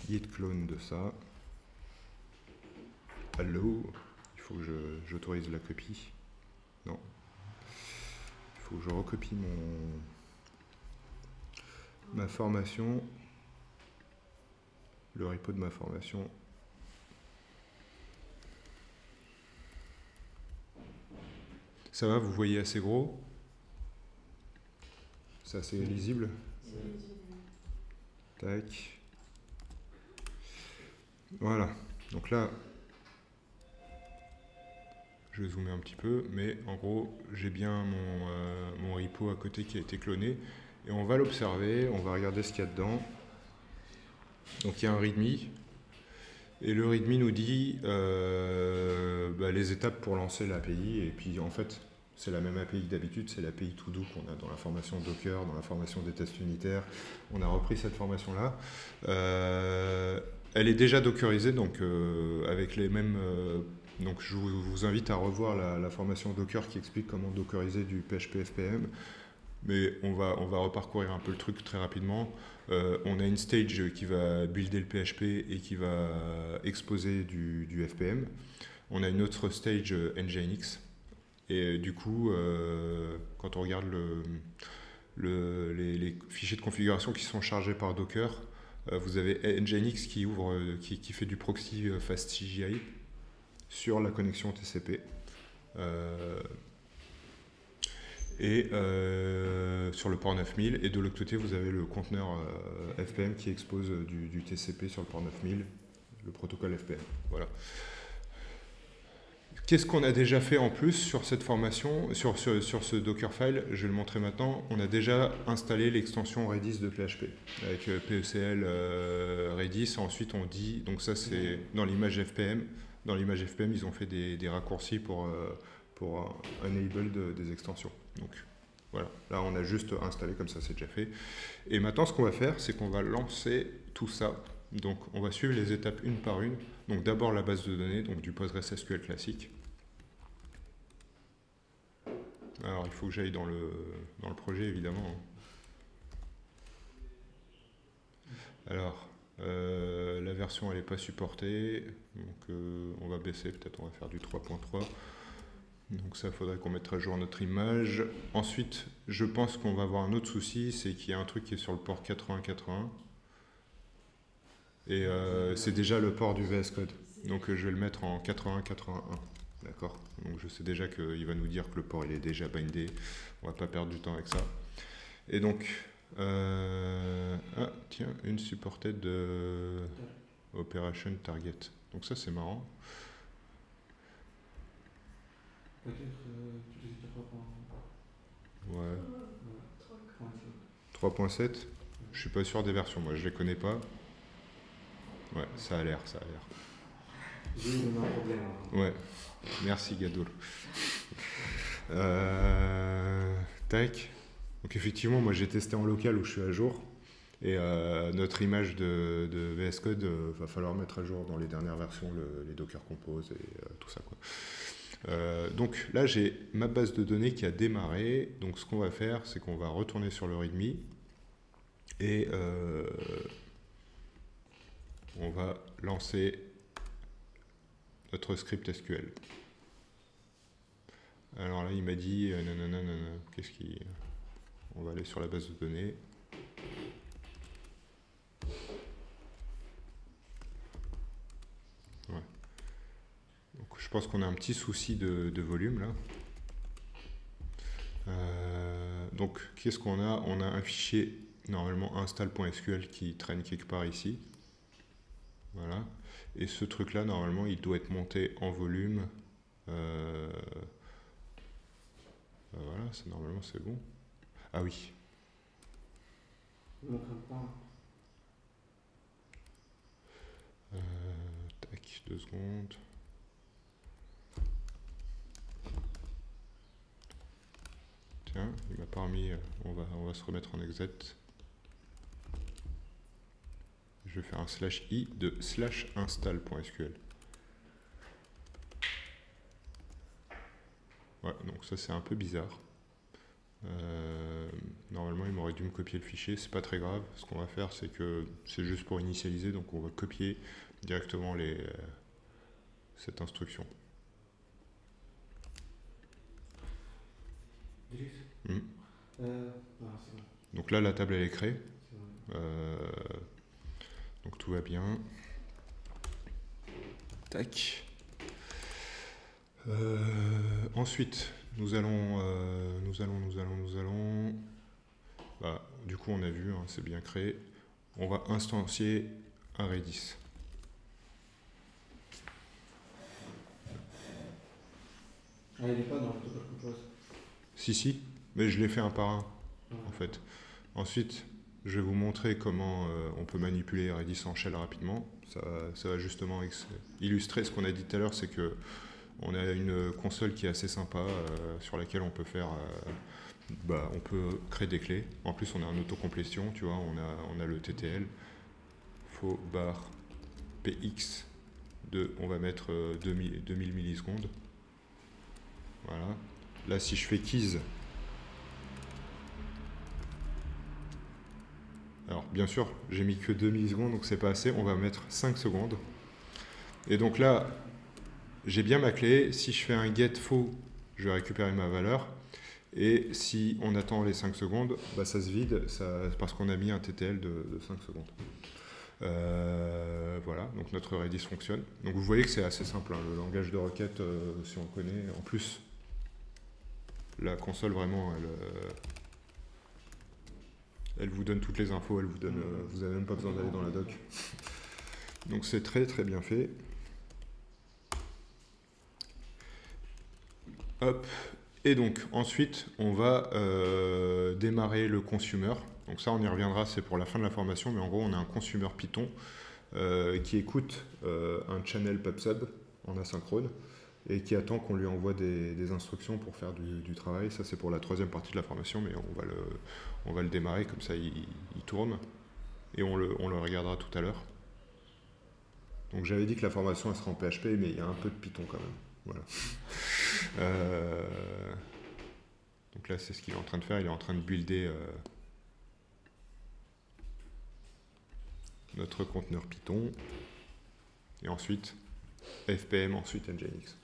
Git clone de ça. Hello. Il faut que j'autorise la copie. Non. Il faut que je recopie ma formation. Le repo de ma formation. Ça va, vous voyez assez gros? C'est assez lisible? Tac. Voilà. Donc là, je vais zoomer un petit peu, mais en gros, j'ai bien mon repo à côté qui a été cloné. Et on va l'observer, on va regarder ce qu'il y a dedans. Donc il y a un README. Et le README nous dit les étapes pour lancer l'API. Et puis en fait, c'est la même API que d'habitude, c'est l'API To-Do qu'on a dans la formation Docker, dans la formation des tests unitaires. On a repris cette formation-là. Elle est déjà dockerisée, donc avec les mêmes... donc je vous invite à revoir la formation Docker qui explique comment dockeriser du PHP FPM. Mais on va reparcourir un peu le truc très rapidement. On a une stage qui va builder le PHP et qui va exposer du FPM. On a une autre stage Nginx. Et du coup, quand on regarde les fichiers de configuration qui sont chargés par Docker, vous avez Nginx qui fait du proxy FastCGI sur la connexion TCP. Sur le port 9000, et de l'autre côté vous avez le conteneur FPM qui expose du TCP sur le port 9000, le protocole FPM. Voilà. Qu'est-ce qu'on a déjà fait en plus sur cette formation, sur ce Dockerfile? Je vais le montrer maintenant. On a déjà installé l'extension Redis de PHP avec PECL Redis. Ensuite, on dit, donc ça c'est dans l'image FPM. Dans l'image FPM, ils ont fait des raccourcis pour enable des extensions. Donc voilà, là on a juste installé comme ça, c'est déjà fait. Et maintenant, ce qu'on va faire, c'est qu'on va lancer tout ça. Donc on va suivre les étapes une par une. Donc d'abord la base de données, donc du PostgreSQL classique. Alors il faut que j'aille dans le projet évidemment. Alors la version elle n'est pas supportée, donc on va baisser, peut-être on va faire du 3.3. Donc ça, il faudrait qu'on mette à jour notre image. Ensuite, je pense qu'on va avoir un autre souci, c'est qu'il y a un truc qui est sur le port 8081. Et c'est déjà le port du VS Code. Donc je vais le mettre en 8081. D'accord. Donc je sais déjà qu'il va nous dire que le port il est déjà bindé. On va pas perdre du temps avec ça. Et donc, ah tiens, une supported de Operation Target. Donc ça c'est marrant. Ouais. 3.7. Je suis pas sûr des versions, moi je les connais pas. Ouais, ça a l'air. J'ai eu un problème. Ouais, merci Gadoul. Tac. Donc effectivement, moi j'ai testé en local où je suis à jour. Et notre image de VS Code, va falloir mettre à jour dans les dernières versions, les Docker Compose et tout ça, quoi. Donc là, j'ai ma base de données qui a démarré. Donc ce qu'on va faire, c'est qu'on va retourner sur le README et on va lancer notre script SQL. Alors là, il m'a dit, qu'est-ce qui... On va aller sur la base de données. Ouais. Donc, je pense qu'on a un petit souci de volume là. Donc, qu'est-ce qu'on a? On a un fichier normalement install.sql qui traîne quelque part ici. Voilà. Et ce truc là, normalement, il doit être monté en volume. Voilà, normalement c'est bon. Ah oui. Tac, 2 secondes. Tiens, il m'a pas remis. On va se remettre en exec. Je vais faire un /i de /install.sql. Ouais, donc ça c'est un peu bizarre. Normalement il m'aurait dû me copier le fichier, c'est pas très grave. Ce qu'on va faire, c'est que c'est juste pour initialiser, donc on va copier directement cette instruction. Donc là la table elle est créée. Donc tout va bien. Tac. Ensuite, nous allons. Bah, du coup, on a vu, hein, c'est bien créé. On va instancier un Redis. Ah, il n'est pas dans le Docker Compose. Si, mais je l'ai fait un par un, en fait. Ensuite, je vais vous montrer comment on peut manipuler Redis en shell rapidement. Ça va justement illustrer ce qu'on a dit tout à l'heure, c'est que on a une console qui est assez sympa, sur laquelle on peut faire, on peut créer des clés. En plus, on a un autocomplétion, tu vois, on a le TTL, faux bar px on va mettre 2000 millisecondes. Voilà. Là, si je fais keys, alors bien sûr, j'ai mis que 2 millisecondes, donc c'est pas assez. On va mettre 5 secondes. Et donc là, j'ai bien ma clé. Si je fais un get faux, je vais récupérer ma valeur. Et si on attend les 5 secondes, bah ça se vide parce qu'on a mis un TTL de 5 secondes. Voilà, donc notre Redis fonctionne. Donc vous voyez que c'est assez simple, hein, le langage de requête, si on connaît. En plus, la console vraiment, elle vous donne toutes les infos, vous n'avez même pas besoin d'aller dans la doc. Donc c'est très très bien fait. Hop. Et donc ensuite, on va démarrer le consumer. Donc ça, on y reviendra, c'est pour la fin de la formation, mais en gros, on a un consumer Python qui écoute un channel PubSub en asynchrone et qui attend qu'on lui envoie des instructions pour faire du travail. Ça, c'est pour la troisième partie de la formation, mais on va le démarrer, comme ça, il tourne. Et on le regardera tout à l'heure. Donc j'avais dit que la formation, elle sera en PHP, mais il y a un peu de Python quand même. Voilà. Donc là, c'est ce qu'il est en train de faire. Il est en train de builder notre conteneur Python. Et ensuite, FPM, ensuite Nginx.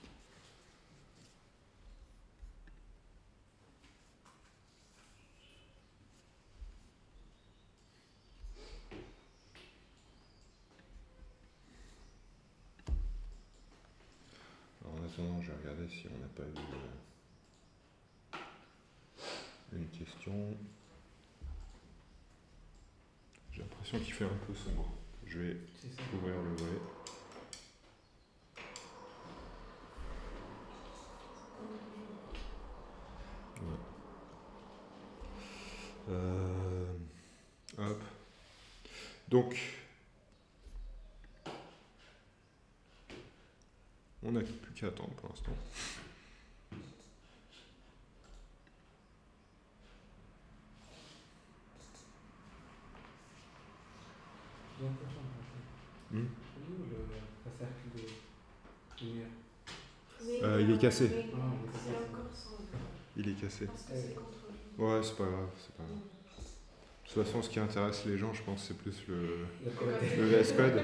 Alors, en attendant, je vais regarder si on n'a pas eu une question. J'ai l'impression qu'il fait un peu sombre. Je vais ouvrir le volet. Ouais. Hop. Donc, on n'a plus qu'à attendre pour l'instant. Le cercle de lumière. Il est cassé. Oui, Ah, il est c'est cassé. encore son. Il est cassé. Parce que c'est contre lui. Ouais, c'est pas grave, c'est pas grave. De toute façon, ce qui intéresse les gens, je pense, c'est plus le VS Code.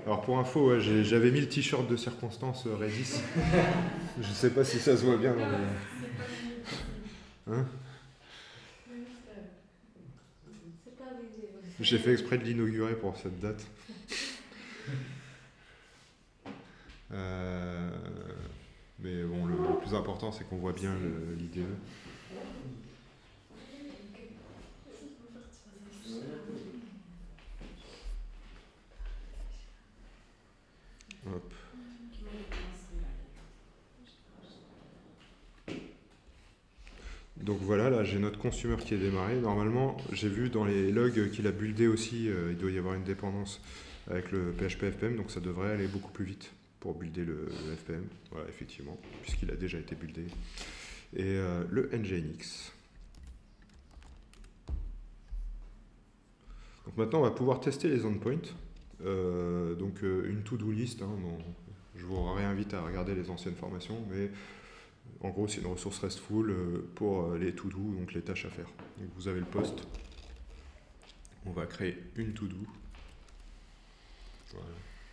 Alors pour info, ouais, j'avais mis le t-shirt de circonstance Redis. Je sais pas si ça se voit bien. Mais... Hein? C'est pas visible. J'ai fait exprès de l'inaugurer pour cette date. Mais bon, le plus important, c'est qu'on voit bien l'IDE. Hop. Donc voilà, là j'ai notre consumer qui est démarré. Normalement, j'ai vu dans les logs qu'il a buildé aussi, il doit y avoir une dépendance avec le PHP FPM, donc ça devrait aller beaucoup plus vite pour builder le FPM. Voilà, effectivement, puisqu'il a déjà été buildé. Et le Nginx. Donc maintenant, on va pouvoir tester les endpoints. Donc une to-do list, hein, bon, je vous réinvite à regarder les anciennes formations, mais en gros, c'est une ressource RESTful pour les to-do, donc les tâches à faire. Donc vous avez le post. On va créer une to-do. Voilà.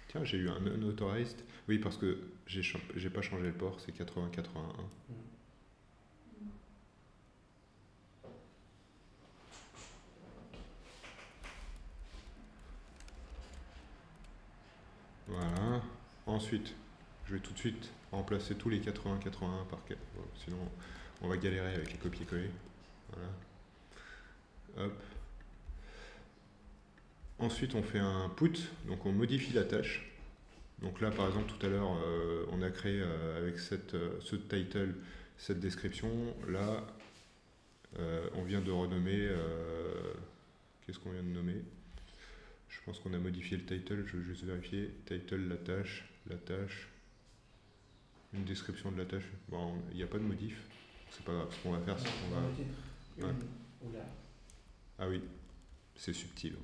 Tiens, j'ai eu un unauthorized. Oui, parce que j'ai pas changé le port, c'est 80-81. Voilà. Ensuite, je vais tout de suite remplacer tous les 80-81 par 4. Voilà. Sinon, on va galérer avec les copier-coller. Voilà. Hop. Ensuite, on fait un put, donc on modifie la tâche. Donc là, par exemple, tout à l'heure, on a créé avec ce title, cette description. Là, on vient de renommer... Qu'est-ce qu'on vient de nommer? Je pense qu'on a modifié le title, je veux juste vérifier. Title, la tâche, une description de la tâche. Bon, il n'y a pas de modif, c'est pas grave. Ce qu'on va faire, c'est qu'on va... Ouais. Ah oui, c'est subtil.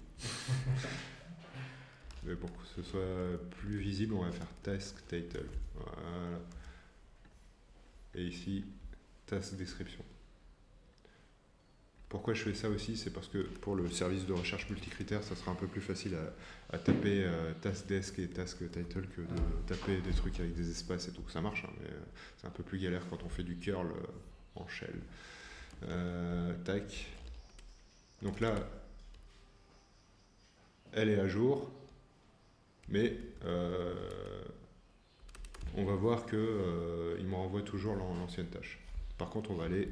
Mais pour que ce soit plus visible, on va faire task title. Voilà. Et ici, task description. Pourquoi je fais ça aussi? C'est parce que pour le service de recherche multicritère, ça sera un peu plus facile à taper task desk et task title que de taper des trucs avec des espaces et tout. Ça marche, hein, mais c'est un peu plus galère quand on fait du curl en shell. Tac. Donc là, elle est à jour, mais on va voir qu'il me renvoie toujours l'ancienne tâche. Par contre, on va aller...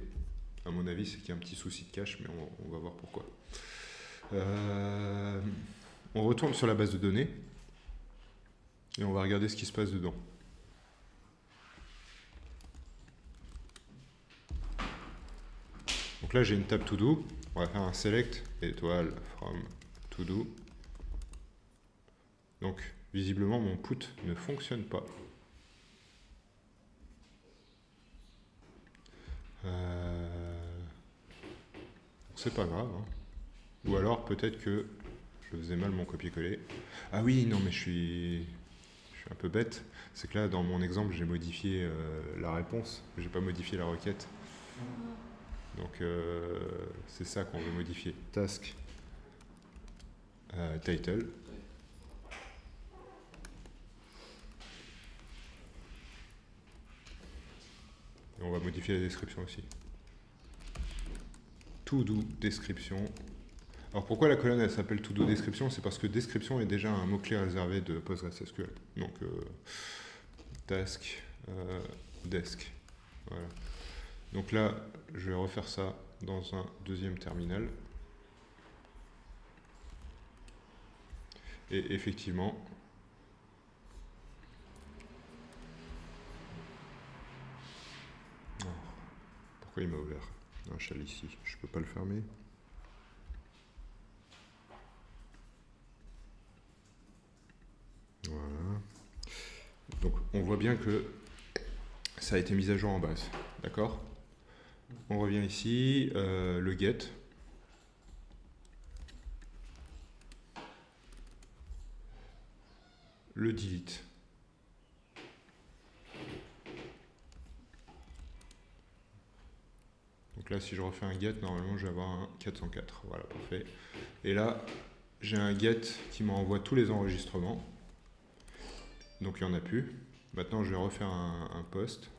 À mon avis, c'est qu'il y a un petit souci de cache, mais on va voir pourquoi. On retourne sur la base de données et on va regarder ce qui se passe dedans. Donc là, j'ai une table to do. On va faire un select étoile from to do. Donc, visiblement, mon put ne fonctionne pas. C'est pas grave. Hein. Ou alors, peut-être que je faisais mal mon copier-coller. Ah oui, non, mais je suis un peu bête. C'est que là, dans mon exemple, j'ai modifié la réponse. J'ai pas modifié la requête. Donc, c'est ça qu'on veut modifier. Task title. Et on va modifier la description aussi. To do description. Alors pourquoi la colonne elle s'appelle to do description? C'est parce que description est déjà un mot-clé réservé de PostgreSQL. Donc task desk. Voilà. Donc là, je vais refaire ça dans un deuxième terminal. Et effectivement, pourquoi il m'a ouvert un shell ici? Je peux pas le fermer. Voilà. Donc on voit bien que ça a été mis à jour en base. D'accord? On revient ici, le get. Le delete. Donc là, si je refais un get, normalement, je vais avoir un 404. Voilà, parfait. Et là, j'ai un get qui m'envoie tous les enregistrements. Donc il n'y en a plus. Maintenant, je vais refaire un post.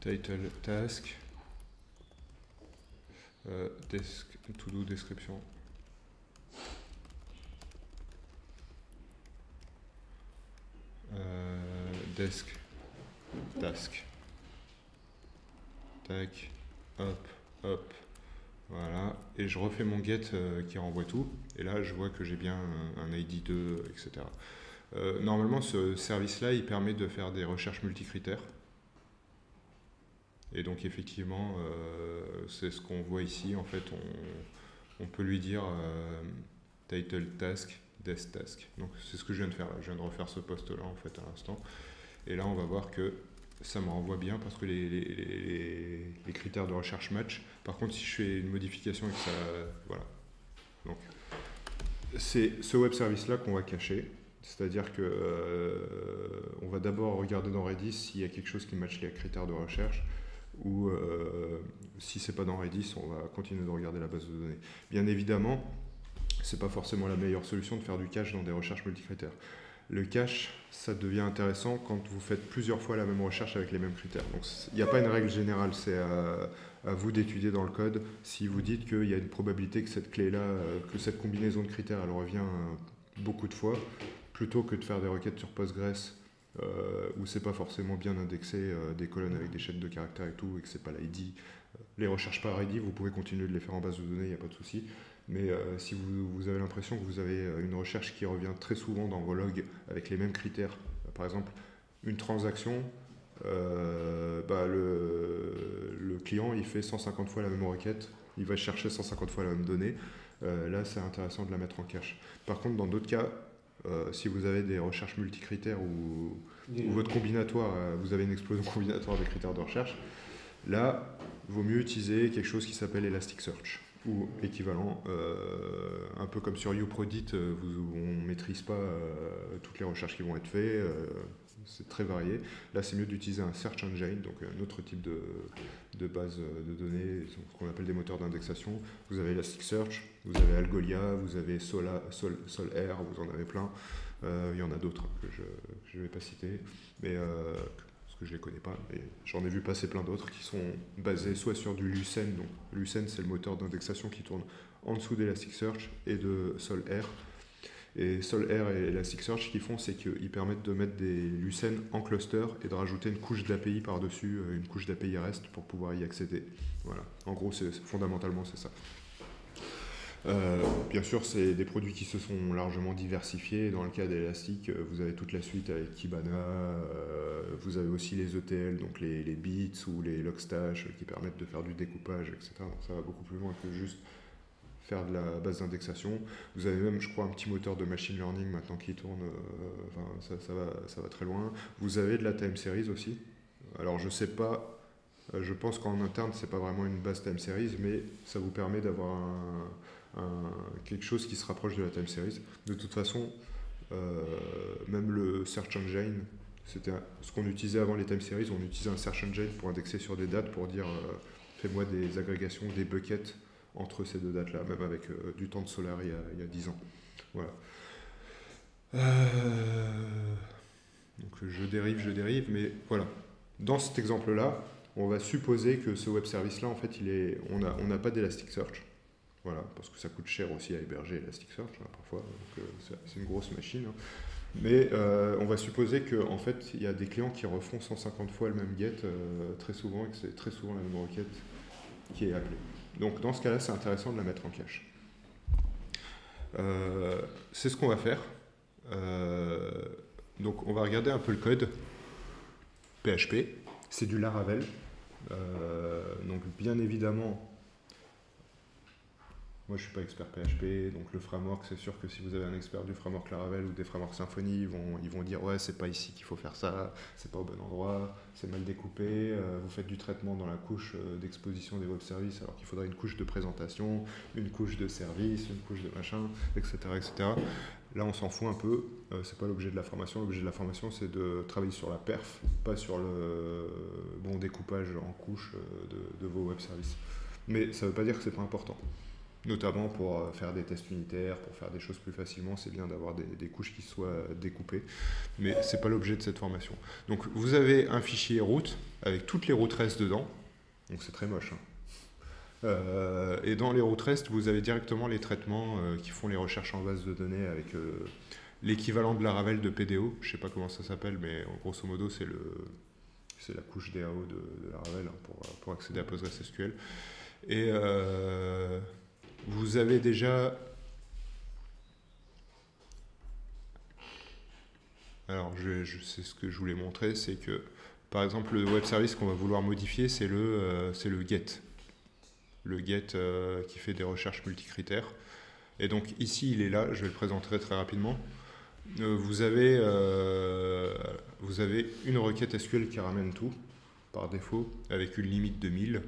Title task. To do description. Desk task. Tac, hop, hop. Voilà. Et je refais mon get qui renvoie tout. Et là, je vois que j'ai bien un ID 2, etc. Normalement, ce service-là, il permet de faire des recherches multicritères. Et donc effectivement, c'est ce qu'on voit ici. En fait, on peut lui dire title task, desk task. Donc c'est ce que je viens de faire là. Je viens de refaire ce post-là en fait à l'instant. Et là, on va voir que ça me renvoie bien parce que les critères de recherche match. Par contre, si je fais une modification et que ça... Voilà. Donc, c'est ce web service-là qu'on va cacher. C'est-à-dire que on va d'abord regarder dans Redis s'il y a quelque chose qui matche les critères de recherche. Ou si c'est pas dans Redis, on va continuer de regarder la base de données. Bien évidemment, c'est pas forcément la meilleure solution de faire du cache dans des recherches multicritères. Le cache, ça devient intéressant quand vous faites plusieurs fois la même recherche avec les mêmes critères. Donc il n'y a pas une règle générale, c'est à vous d'étudier dans le code. Si vous dites qu'il y a une probabilité que cette clé-là, que cette combinaison de critères, elle revient beaucoup de fois, plutôt que de faire des requêtes sur Postgres, où c'est pas forcément bien indexé des colonnes avec des chaînes de caractères et tout, et que c'est pas l'ID. Les recherches par ID, vous pouvez continuer de les faire en base de données, il n'y a pas de souci. Mais si vous avez l'impression que vous avez une recherche qui revient très souvent dans vos logs avec les mêmes critères, par exemple une transaction, le client il fait 150 fois la même requête, il va chercher 150 fois la même donnée, là c'est intéressant de la mettre en cache. Par contre dans d'autres cas, si vous avez des recherches multicritères ou votre combinatoire, vous avez une explosion combinatoire des critères de recherche, là, vaut mieux utiliser quelque chose qui s'appelle Elasticsearch ou équivalent, un peu comme sur YouProdit, on ne maîtrise pas toutes les recherches qui vont être faites, c'est très varié. Là, c'est mieux d'utiliser un search engine, donc un autre type de base de données, ce qu'on appelle des moteurs d'indexation. Vous avez Elasticsearch, vous avez Algolia, vous avez Solr, vous en avez plein. Il y en a d'autres que je ne vais pas citer, mais parce que je ne les connais pas, mais j'en ai vu passer plein d'autres qui sont basés soit sur du Lucene, donc Lucene c'est le moteur d'indexation qui tourne en dessous d'Elasticsearch et de Solr, Et Solr et Elasticsearch, ce qu'ils font, c'est qu'ils permettent de mettre des Lucene en cluster et de rajouter une couche d'API par-dessus, une couche d'API REST pour pouvoir y accéder. Voilà. En gros, fondamentalement, c'est ça. Bien sûr, c'est des produits qui se sont largement diversifiés. Dans le cas d'Elastic, vous avez toute la suite avec Kibana, vous avez aussi les ETL, donc les bits ou les Logstash qui permettent de faire du découpage, etc. Donc ça va beaucoup plus loin que juste faire de la base d'indexation. Vous avez même, je crois, un petit moteur de machine learning maintenant qui tourne, ça va très loin. Vous avez de la time series aussi. Alors je sais pas, je pense qu'en interne, c'est pas vraiment une base time series, mais ça vous permet d'avoir quelque chose qui se rapproche de la time series. De toute façon, même le search engine, c'était ce qu'on utilisait avant les time series, on utilisait un search engine pour indexer sur des dates, pour dire fais-moi des agrégations, des buckets entre ces deux dates-là, même avec du temps de Solr il y a 10 ans. Voilà. Donc je dérive, mais voilà. Dans cet exemple-là, on va supposer que ce web service-là, en fait, on n'a pas d'Elasticsearch. Voilà, parce que ça coûte cher aussi à héberger Elasticsearch, hein, parfois, donc c'est une grosse machine. Hein. Mais on va supposer qu'en fait, il y a des clients qui refont 150 fois le même get très souvent, et que c'est très souvent la même requête qui est appelée. Donc dans ce cas-là, c'est intéressant de la mettre en cache. C'est ce qu'on va faire. Donc on va regarder un peu le code PHP. C'est du Laravel. Donc bien évidemment, moi je ne suis pas expert PHP, donc le framework, c'est sûr que si vous avez un expert du framework Laravel ou des frameworks Symfony, ils vont dire ouais, c'est pas ici qu'il faut faire ça, c'est pas au bon endroit, c'est mal découpé, vous faites du traitement dans la couche d'exposition des web services alors qu'il faudrait une couche de présentation, une couche de service, une couche de machin, etc. etc. Là on s'en fout un peu, c'est pas l'objet de la formation. L'objet de la formation c'est de travailler sur la perf, pas sur le bon découpage en couches de vos web services. Mais ça veut pas dire que c'est pas important. Notamment pour faire des tests unitaires, pour faire des choses plus facilement, c'est bien d'avoir des couches qui soient découpées. Mais ce n'est pas l'objet de cette formation. Donc vous avez un fichier route avec toutes les routes REST dedans. Donc c'est très moche. Hein. Et dans les routes REST, vous avez directement les traitements qui font les recherches en base de données avec l'équivalent de Laravel de PDO. Je ne sais pas comment ça s'appelle, mais grosso modo, c'est la couche DAO de Laravel hein, pour accéder à PostgreSQL. Et vous avez déjà... Alors, c'est ce que je voulais montrer, c'est que, par exemple, le web service qu'on va vouloir modifier, c'est le get. Le get qui fait des recherches multicritères. Et donc, ici, il est là, je vais le présenter très rapidement. Vous avez une requête SQL qui ramène tout, par défaut, avec une limite de 1000.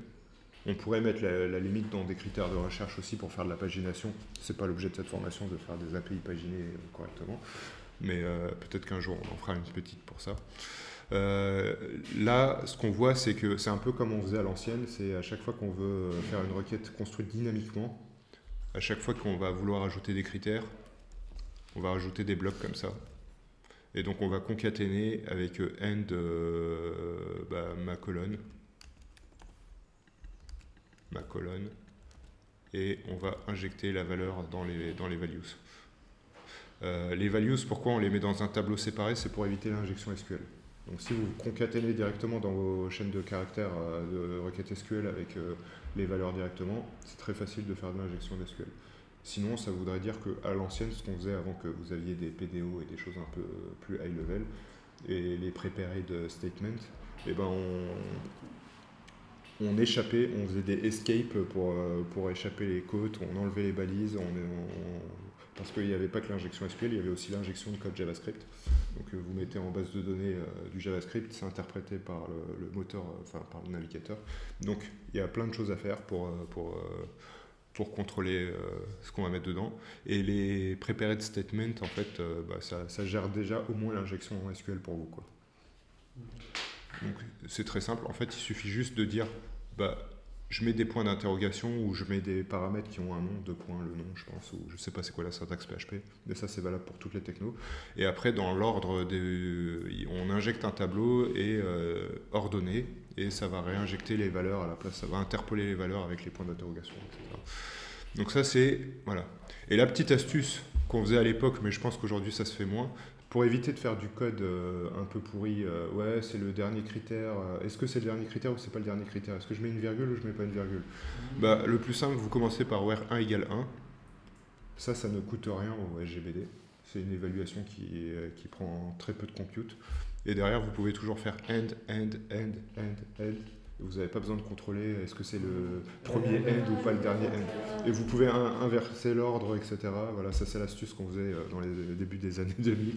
On pourrait mettre la limite dans des critères de recherche aussi pour faire de la pagination. Ce n'est pas l'objet de cette formation de faire des API paginées correctement, mais peut-être qu'un jour on en fera une petite pour ça. Là, ce qu'on voit, c'est que c'est un peu comme on faisait à l'ancienne, c'est à chaque fois qu'on veut faire une requête construite dynamiquement, à chaque fois qu'on va vouloir ajouter des critères, on va rajouter des blocs comme ça. Et donc on va concaténer avec end ma colonne, et on va injecter la valeur dans les values. Les values, pourquoi on les met dans un tableau séparé? C'est pour éviter l'injection SQL. Donc si vous concaténez directement dans vos chaînes de caractères de requête SQL avec les valeurs directement, c'est très facile de faire de l'injection SQL. Sinon, ça voudrait dire qu'à l'ancienne, ce qu'on faisait avant que vous aviez des PDO et des choses un peu plus high level, et les prepared statements, eh ben on échappait, on faisait des escapes pour échapper les côtes, on enlevait les balises, parce qu'il n'y avait pas que l'injection SQL, il y avait aussi l'injection de code JavaScript. Donc vous mettez en base de données du JavaScript, c'est interprété par le moteur, par le navigateur. Donc il y a plein de choses à faire pour contrôler ce qu'on va mettre dedans. Et les prepared statements, en fait, ça gère déjà au moins l'injection en SQL pour vous, quoi. Donc c'est très simple, en fait il suffit juste de dire je mets des points d'interrogation ou je mets des paramètres qui ont un nom, 2 points, le nom je pense, ou je sais pas c'est quoi la syntaxe PHP, mais ça c'est valable pour toutes les technos. Et après dans l'ordre, on injecte un tableau et ordonné, et ça va réinjecter les valeurs à la place, ça va interpoler les valeurs avec les points d'interrogation, etc. Donc ça c'est, voilà. Et la petite astuce qu'on faisait à l'époque, mais je pense qu'aujourd'hui ça se fait moins. Pour éviter de faire du code un peu pourri, ouais, c'est le dernier critère. Est-ce que c'est le dernier critère ou c'est pas le dernier critère? Est-ce que je mets une virgule ou je mets pas une virgule? Bah, le plus simple, vous commencez par where 1 égale 1. Ça ne coûte rien au SGBD. C'est une évaluation qui prend très peu de compute. Et derrière, vous pouvez toujours faire end. Vous n'avez pas besoin de contrôler est-ce que c'est le premier end ou pas le dernier end. Et vous pouvez inverser l'ordre, etc. Voilà, ça c'est l'astuce qu'on faisait dans les débuts des années 2000.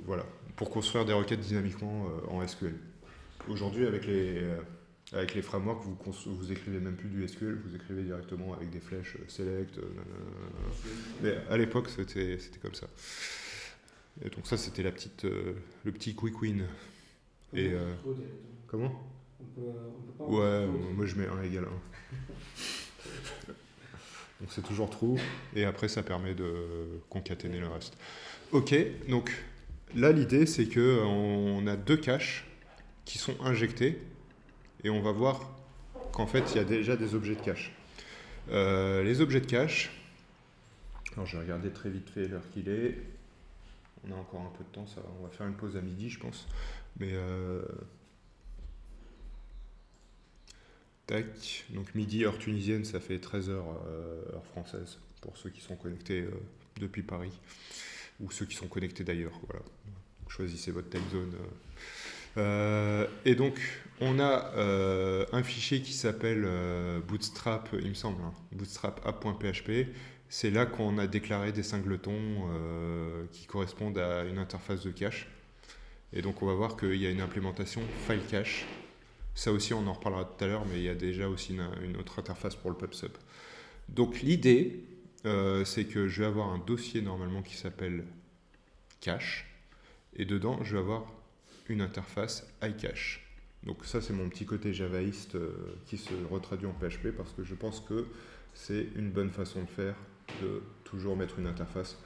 Voilà, pour construire des requêtes dynamiquement en SQL. Aujourd'hui, avec les frameworks, vous écrivez même plus du SQL, vous écrivez directement avec des flèches select. Mais à l'époque, c'était comme ça. Et donc ça, c'était le petit quick win. Et comment? On peut pas ouais, moi je mets 1 égale 1. Donc c'est toujours true, et après ça permet de concaténer le reste. Ok, donc là l'idée c'est qu'on a 2 caches qui sont injectés et on va voir qu'en fait il y a déjà des objets de cache. Les objets de cache, alors je vais regarder très vite fait l'heure qu'il est. On a encore un peu de temps, on va faire une pause à midi je pense. Mais tac, donc midi heure tunisienne, ça fait 13h heure française pour ceux qui sont connectés depuis Paris ou ceux qui sont connectés d'ailleurs. Voilà. Choisissez votre time zone. Et donc, on a un fichier qui s'appelle Bootstrap, il me semble, bootstrap app.php. C'est là qu'on a déclaré des singletons qui correspondent à une interface de cache. Et donc, on va voir qu'il y a une implémentation file cache. Ça aussi, on en reparlera tout à l'heure, mais il y a déjà aussi une autre interface pour le PubSub. Donc, l'idée, c'est que je vais avoir un dossier normalement qui s'appelle cache. Et dedans, je vais avoir une interface iCache. Donc ça, c'est mon petit côté javaïste qui se retraduit en PHP parce que je pense que c'est une bonne façon de faire, de toujours mettre une interface.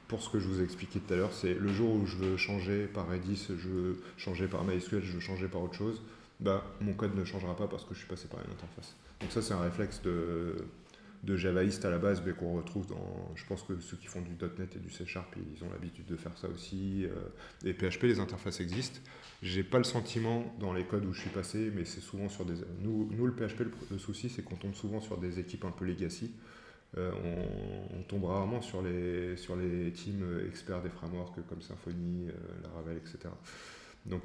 Pour ce que je vous ai expliqué tout à l'heure, c'est le jour où je veux changer par Redis, je veux changer par MySQL, je veux changer par autre chose, bah, mon code ne changera pas parce que je suis passé par une interface. Donc ça, c'est un réflexe de javaïste à la base, mais qu'on retrouve dans, je pense que ceux qui font du .NET et du C#, ils ont l'habitude de faire ça aussi. Et PHP, les interfaces existent. J'ai pas le sentiment dans les codes où je suis passé, mais c'est souvent sur des... Nous le PHP, le souci, c'est qu'on tombe souvent sur des équipes un peu legacy. On tombe rarement sur les teams experts des frameworks comme Symfony, Laravel, etc. Donc,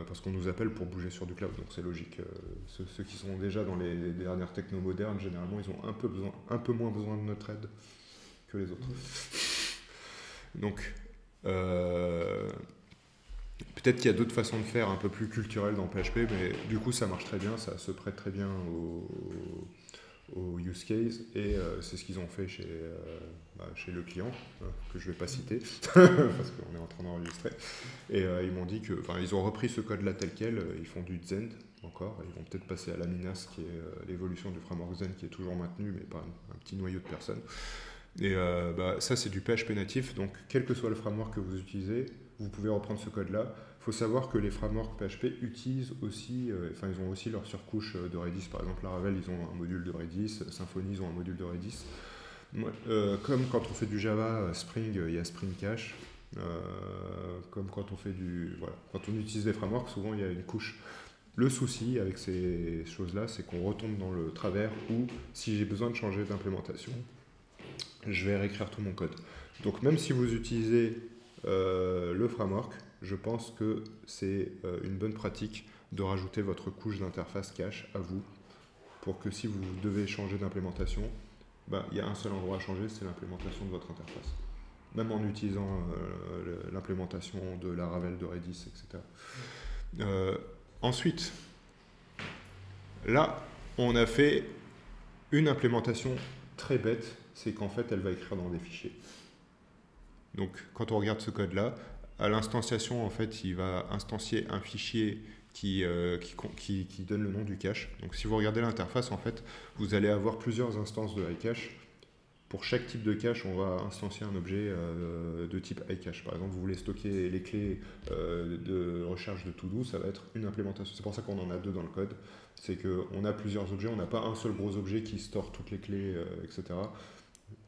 parce qu'on nous appelle pour bouger sur du cloud, donc c'est logique. Ceux qui sont déjà dans les dernières techno modernes, généralement, ils ont un peu moins besoin de notre aide que les autres. Donc, peut-être qu'il y a d'autres façons de faire un peu plus culturelles dans PHP, mais du coup, ça marche très bien, ça se prête très bien au use case, et c'est ce qu'ils ont fait chez le client, que je ne vais pas citer, parce qu'on est en train d'enregistrer. Et ils m'ont dit que, ils ont repris ce code-là tel quel, ils font du Zend encore, ils vont peut-être passer à Laminas, qui est l'évolution du framework Zend, qui est toujours maintenu, mais par un petit noyau de personnes. Et ça, c'est du PHP natif, donc quel que soit le framework que vous utilisez, vous pouvez reprendre ce code-là. Il faut savoir que les frameworks PHP utilisent aussi, ils ont aussi leur surcouche de Redis. Par exemple, Laravel, ils ont un module de Redis, Symfony, ils ont un module de Redis. Comme quand on fait du Java, Spring, il y a Spring Cache. Comme quand on fait quand on utilise des frameworks, souvent il y a une couche. Le souci avec ces choses-là, c'est qu'on retombe dans le travers où, si j'ai besoin de changer d'implémentation, je vais réécrire tout mon code. Donc même si vous utilisez le framework, je pense que c'est une bonne pratique de rajouter votre couche d'interface cache à vous, pour que si vous devez changer d'implémentation, il y a un seul endroit à changer, c'est l'implémentation de votre interface. Même en utilisant l'implémentation de Laravel, de Redis, etc. Ensuite, là, on a fait une implémentation très bête, c'est qu'en fait, elle va écrire dans des fichiers. Donc, quand on regarde ce code-là, à l'instanciation, en fait, il va instancier un fichier qui donne le nom du cache. Donc, si vous regardez l'interface, en fait, vous allez avoir plusieurs instances de iCache. Pour chaque type de cache, on va instancier un objet de type iCache. Par exemple, vous voulez stocker les clés de recherche de to-do, ça va être une implémentation. C'est pour ça qu'on en a deux dans le code. C'est qu'on a plusieurs objets, on n'a pas un seul gros objet qui store toutes les clés, etc.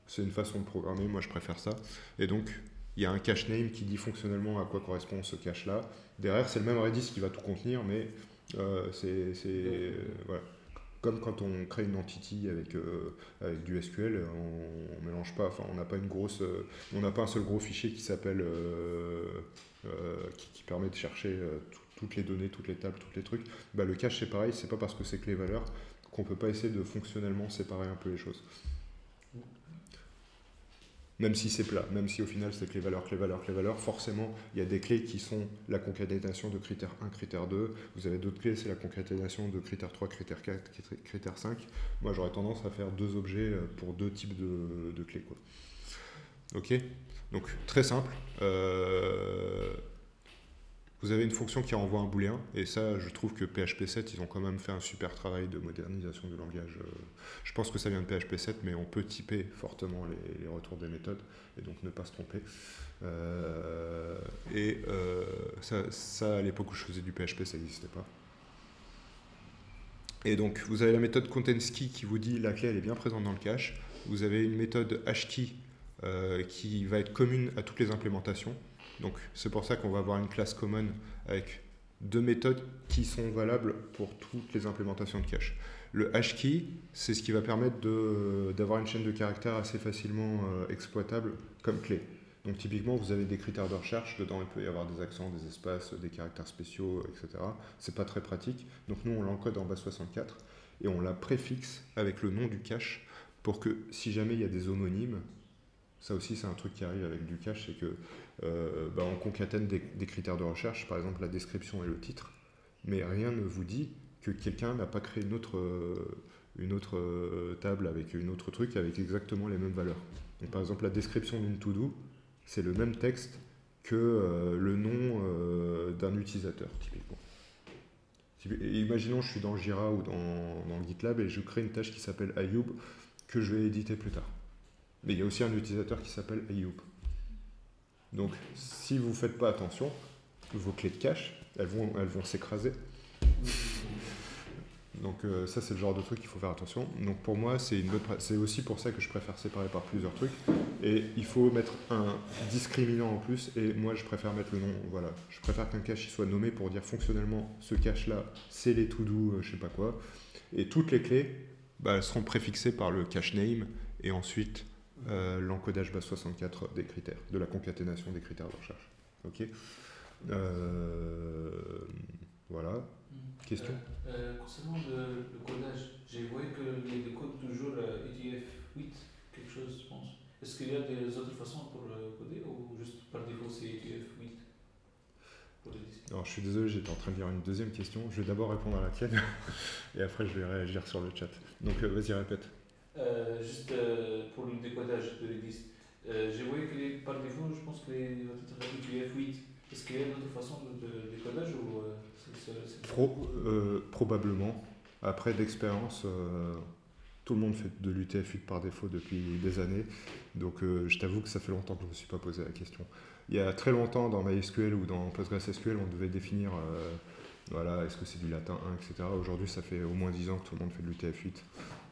c'est une façon de programmer, moi je préfère ça. Et donc, il y a un cache name qui dit fonctionnellement à quoi correspond ce cache-là. Derrière, c'est le même Redis qui va tout contenir, mais voilà. Comme quand on crée une entity avec du SQL, on mélange pas, enfin on n'a pas on n'a pas un seul gros fichier qui s'appelle qui permet de chercher toutes les données, toutes les tables, tous les trucs. Bah, le cache c'est pareil, c'est pas parce que c'est clé valeur qu'on peut pas essayer de fonctionnellement séparer un peu les choses. Même si c'est plat, même si au final c'est clé valeur, forcément il y a des clés qui sont la concaténation de critère 1, critère 2. Vous avez d'autres clés, c'est la concaténation de critère 3, critère 4, critère 5. Moi j'aurais tendance à faire 2 objets pour 2 types de clés, quoi. Ok, donc très simple. Vous avez une fonction qui renvoie un booléen, et ça, je trouve que PHP 7, ils ont quand même fait un super travail de modernisation du langage. Je pense que ça vient de PHP 7, mais on peut typer fortement les retours des méthodes, et donc ne pas se tromper. Ça, à l'époque où je faisais du PHP, ça n'existait pas. Et donc, vous avez la méthode contentKey qui vous dit la clé, elle est bien présente dans le cache. Vous avez une méthode hashKey qui va être commune à toutes les implémentations. Donc c'est pour ça qu'on va avoir une classe common avec 2 méthodes qui sont valables pour toutes les implémentations de cache. Le hashKey, c'est ce qui va permettre d'avoir une chaîne de caractères assez facilement exploitable comme clé. Donc typiquement, vous avez des critères de recherche, dedans il peut y avoir des accents, des espaces, des caractères spéciaux, etc. C'est pas très pratique. Donc nous, on l'encode en base 64 et on la préfixe avec le nom du cache pour que si jamais il y a des homonymes, ça aussi c'est un truc qui arrive avec du cache, c'est que on concatène des critères de recherche, par exemple la description et le titre, mais rien ne vous dit que quelqu'un n'a pas créé une autre table avec une autre truc avec exactement les mêmes valeurs. Donc, par exemple la description d'une to-do, c'est le même texte que le nom d'un utilisateur, typiquement. Imaginons je suis dans Jira ou dans GitLab et je crée une tâche qui s'appelle Ayoub que je vais éditer plus tard. Mais il y a aussi un utilisateur qui s'appelle Ayoub. Donc, si vous ne faites pas attention, vos clés de cache, elles vont s'écraser. Donc, ça, c'est le genre de truc qu'il faut faire attention. Donc, pour moi, c'est aussi pour ça que je préfère séparer par plusieurs trucs. Et il faut mettre un discriminant en plus. Et moi, je préfère mettre le nom. Voilà. Je préfère qu'un cache soit nommé pour dire fonctionnellement, ce cache-là, c'est les to-do, je sais pas quoi. Et toutes les clés, elles seront préfixées par le cache name. Et ensuite, l'encodage base 64 des critères, de la concaténation des critères de recherche. Ok. Voilà. Question. Concernant le codage, j'ai vu qu'il y a des codes toujours UTF-8, quelque chose, je pense. Est-ce qu'il y a des autres façons pour coder ou juste par défaut c'est UTF-8 pour les disques? Alors je suis désolé, j'étais en train de lire une deuxième question. Je vais d'abord répondre à la tienne et après je vais réagir sur le chat. Donc vas-y, répète. Juste pour le décodage de Redis, j'ai vu que par défaut, je pense que les UTF-8. Est-ce qu'il y a d'autres façons de décodage ou Probablement. Après d'expérience, tout le monde fait de l'UTF-8 par défaut depuis des années. Donc je t'avoue que ça fait longtemps que je ne me suis pas posé la question. Il y a très longtemps dans MySQL ou dans PostgreSQL, on devait définir voilà, est-ce que c'est du latin 1, etc. Aujourd'hui, ça fait au moins 10 ans que tout le monde fait de l'UTF-8.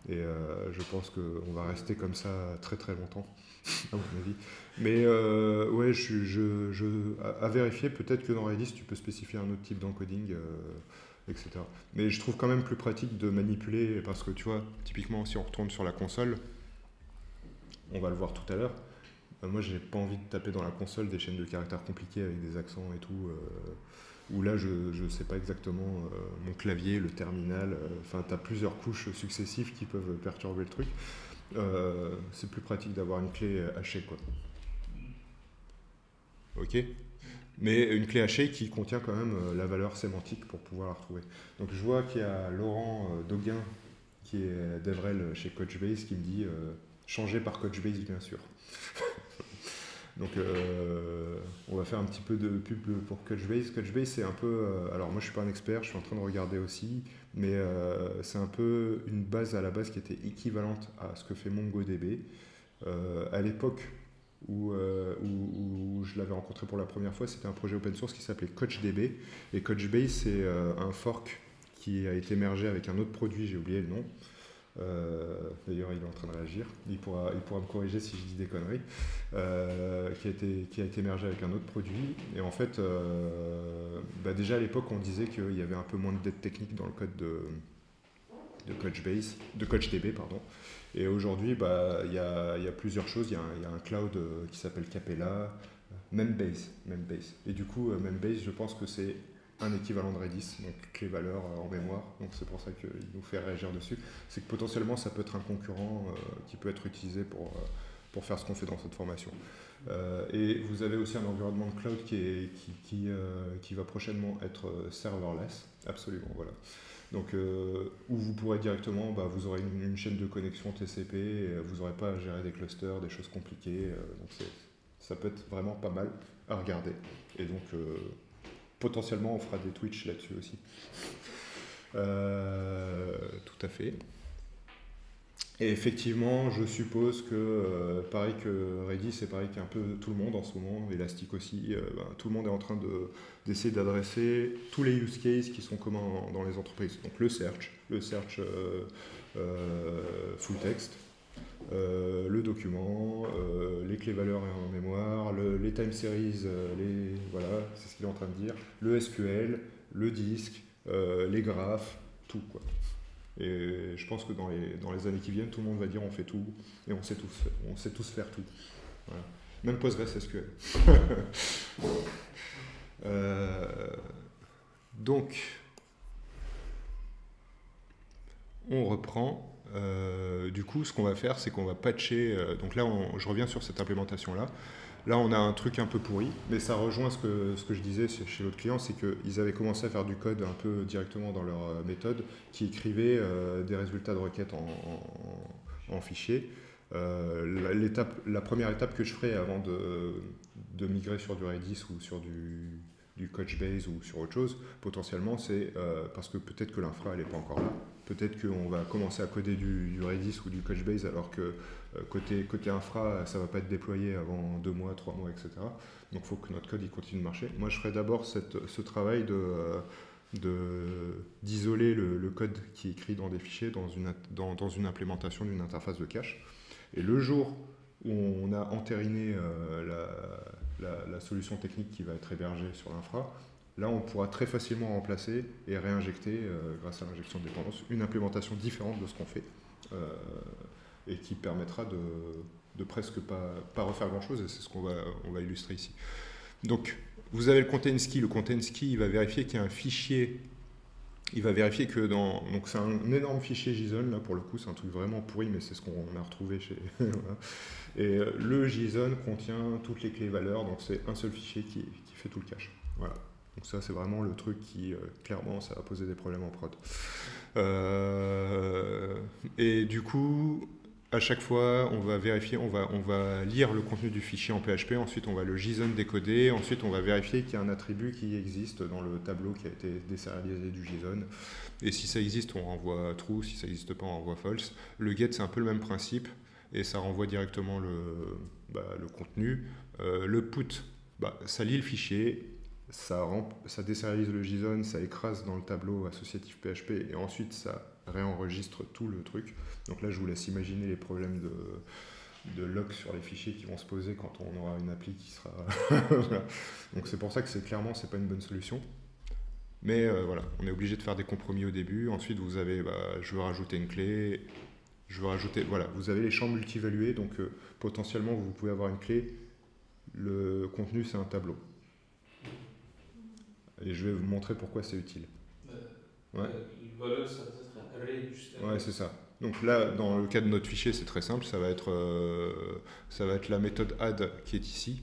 Et je pense qu'on va rester comme ça très très longtemps, à mon avis. Mais ouais, à vérifier, peut-être que dans Redis, tu peux spécifier un autre type d'encoding, etc. Mais je trouve quand même plus pratique de manipuler, parce que tu vois, typiquement, si on retourne sur la console, on va le voir tout à l'heure, moi, j'ai pas envie de taper dans la console des chaînes de caractères compliquées avec des accents et tout, où là, je ne sais pas exactement mon clavier, le terminal, enfin, tu as plusieurs couches successives qui peuvent perturber le truc. C'est plus pratique d'avoir une clé hachée, quoi. Ok. Mais une clé hachée qui contient quand même la valeur sémantique pour pouvoir la retrouver. Donc je vois qu'il y a Laurent Dauguin, qui est DevRel chez Couchbase, qui me dit changer par Couchbase, bien sûr. Donc on va faire un petit peu de pub pour Couchbase. Couchbase, c'est un peu... alors moi je suis pas un expert, je suis en train de regarder aussi, mais c'est un peu une base à la base qui était équivalente à ce que fait MongoDB. À l'époque où je l'avais rencontré pour la première fois, c'était un projet open source qui s'appelait CouchDB. Et Couchbase, c'est un fork qui a été mergé avec un autre produit, j'ai oublié le nom. D'ailleurs il est en train de réagir, il pourra me corriger si je dis des conneries, qui a été mergé avec un autre produit. Et en fait, déjà à l'époque on disait qu'il y avait un peu moins de dette technique dans le code de CouchDB, pardon. Et aujourd'hui, il y a plusieurs choses. Il y a un cloud qui s'appelle Capella, Membase. Et du coup, Membase, je pense que c'est un équivalent de Redis, donc clé valeur en mémoire. Donc c'est pour ça qu'il nous fait réagir dessus. C'est que potentiellement, ça peut être un concurrent qui peut être utilisé pour faire ce qu'on fait dans cette formation. Et vous avez aussi un environnement de cloud qui va prochainement être serverless. Absolument, voilà. Donc, où vous pourrez directement, vous aurez une chaîne de connexion TCP, et vous n'aurez pas à gérer des clusters, des choses compliquées. Donc ça peut être vraiment pas mal à regarder. Et donc, potentiellement, on fera des Twitch là-dessus aussi. Tout à fait. Et effectivement, je suppose que, pareil que Redis, c'est pareil qu'un peu tout le monde en ce moment, Elastic aussi, tout le monde est en train d'essayer d'adresser tous les use cases qui sont communs dans les entreprises. Donc le search full text, le document, les clés valeurs et en mémoire, les time series, voilà, c'est ce qu'il est en train de dire, le SQL, le disque, les graphes, tout quoi. Et je pense que dans les années qui viennent, tout le monde va dire on fait tout et on sait tous faire tout. Voilà. Même PostgreSQL. Donc, on reprend. Du coup, ce qu'on va faire, c'est qu'on va patcher. Donc là, je reviens sur cette implémentation-là. Là, on a un truc un peu pourri, mais ça rejoint ce que je disais chez l'autre client, c'est qu'ils avaient commencé à faire du code un peu directement dans leur méthode, qui écrivait des résultats de requêtes en fichier. La première étape que je ferai avant de migrer sur du Redis ou sur du Couchbase ou sur autre chose, potentiellement, c'est parce que peut-être que l'infra, elle n'est pas encore là. Peut-être qu'on va commencer à coder du Redis ou du Couchbase alors que côté infra, ça ne va pas être déployé avant 2 mois, 3 mois, etc. Donc il faut que notre code il continue de marcher. Moi, je ferai d'abord ce travail d'isoler le code qui est écrit dans des fichiers dans une implémentation d'une interface de cache. Et le jour où on a entériné la solution technique qui va être hébergée sur l'infra, là, on pourra très facilement remplacer et réinjecter, grâce à l'injection de dépendance, une implémentation différente de ce qu'on fait et qui permettra de presque pas refaire grand-chose, et c'est ce qu'on va illustrer ici. Donc, vous avez le contain ski. Le contain ski, il va vérifier qu'il y a un fichier. Il va vérifier que donc c'est un énorme fichier JSON, là pour le coup, c'est un truc vraiment pourri, mais c'est ce qu'on a retrouvé chez... voilà. Et le JSON contient toutes les clés valeurs, donc c'est un seul fichier qui fait tout le cache. Voilà. Donc ça, c'est vraiment le truc qui, clairement, ça va poser des problèmes en prod. Et du coup, à chaque fois, on va vérifier, on va lire le contenu du fichier en PHP, ensuite on va le JSON décoder, ensuite on va vérifier qu'il y a un attribut qui existe dans le tableau qui a été désérialisé du JSON. Et si ça existe, on renvoie true, si ça n'existe pas, on renvoie false. Le get, c'est un peu le même principe, et ça renvoie directement le contenu. Le put, ça lit le fichier, ça désérialise le JSON, ça écrase dans le tableau associatif PHP, et ensuite ça réenregistre tout le truc. Donc là, je vous laisse imaginer les problèmes de lock sur les fichiers qui vont se poser quand on aura une appli qui sera... voilà. Donc c'est pour ça que c'est pas une bonne solution. Mais voilà, on est obligé de faire des compromis au début. Ensuite, vous avez, je veux rajouter une clé, je veux rajouter... Voilà, vous avez les champs multivalués, donc potentiellement, vous pouvez avoir une clé. Le contenu, c'est un tableau. Et je vais vous montrer pourquoi c'est utile. Ouais. Le valeur, ça va être un array juste. Ouais, c'est ça. Donc là, dans le cas de notre fichier, c'est très simple. Ça va être la méthode add qui est ici.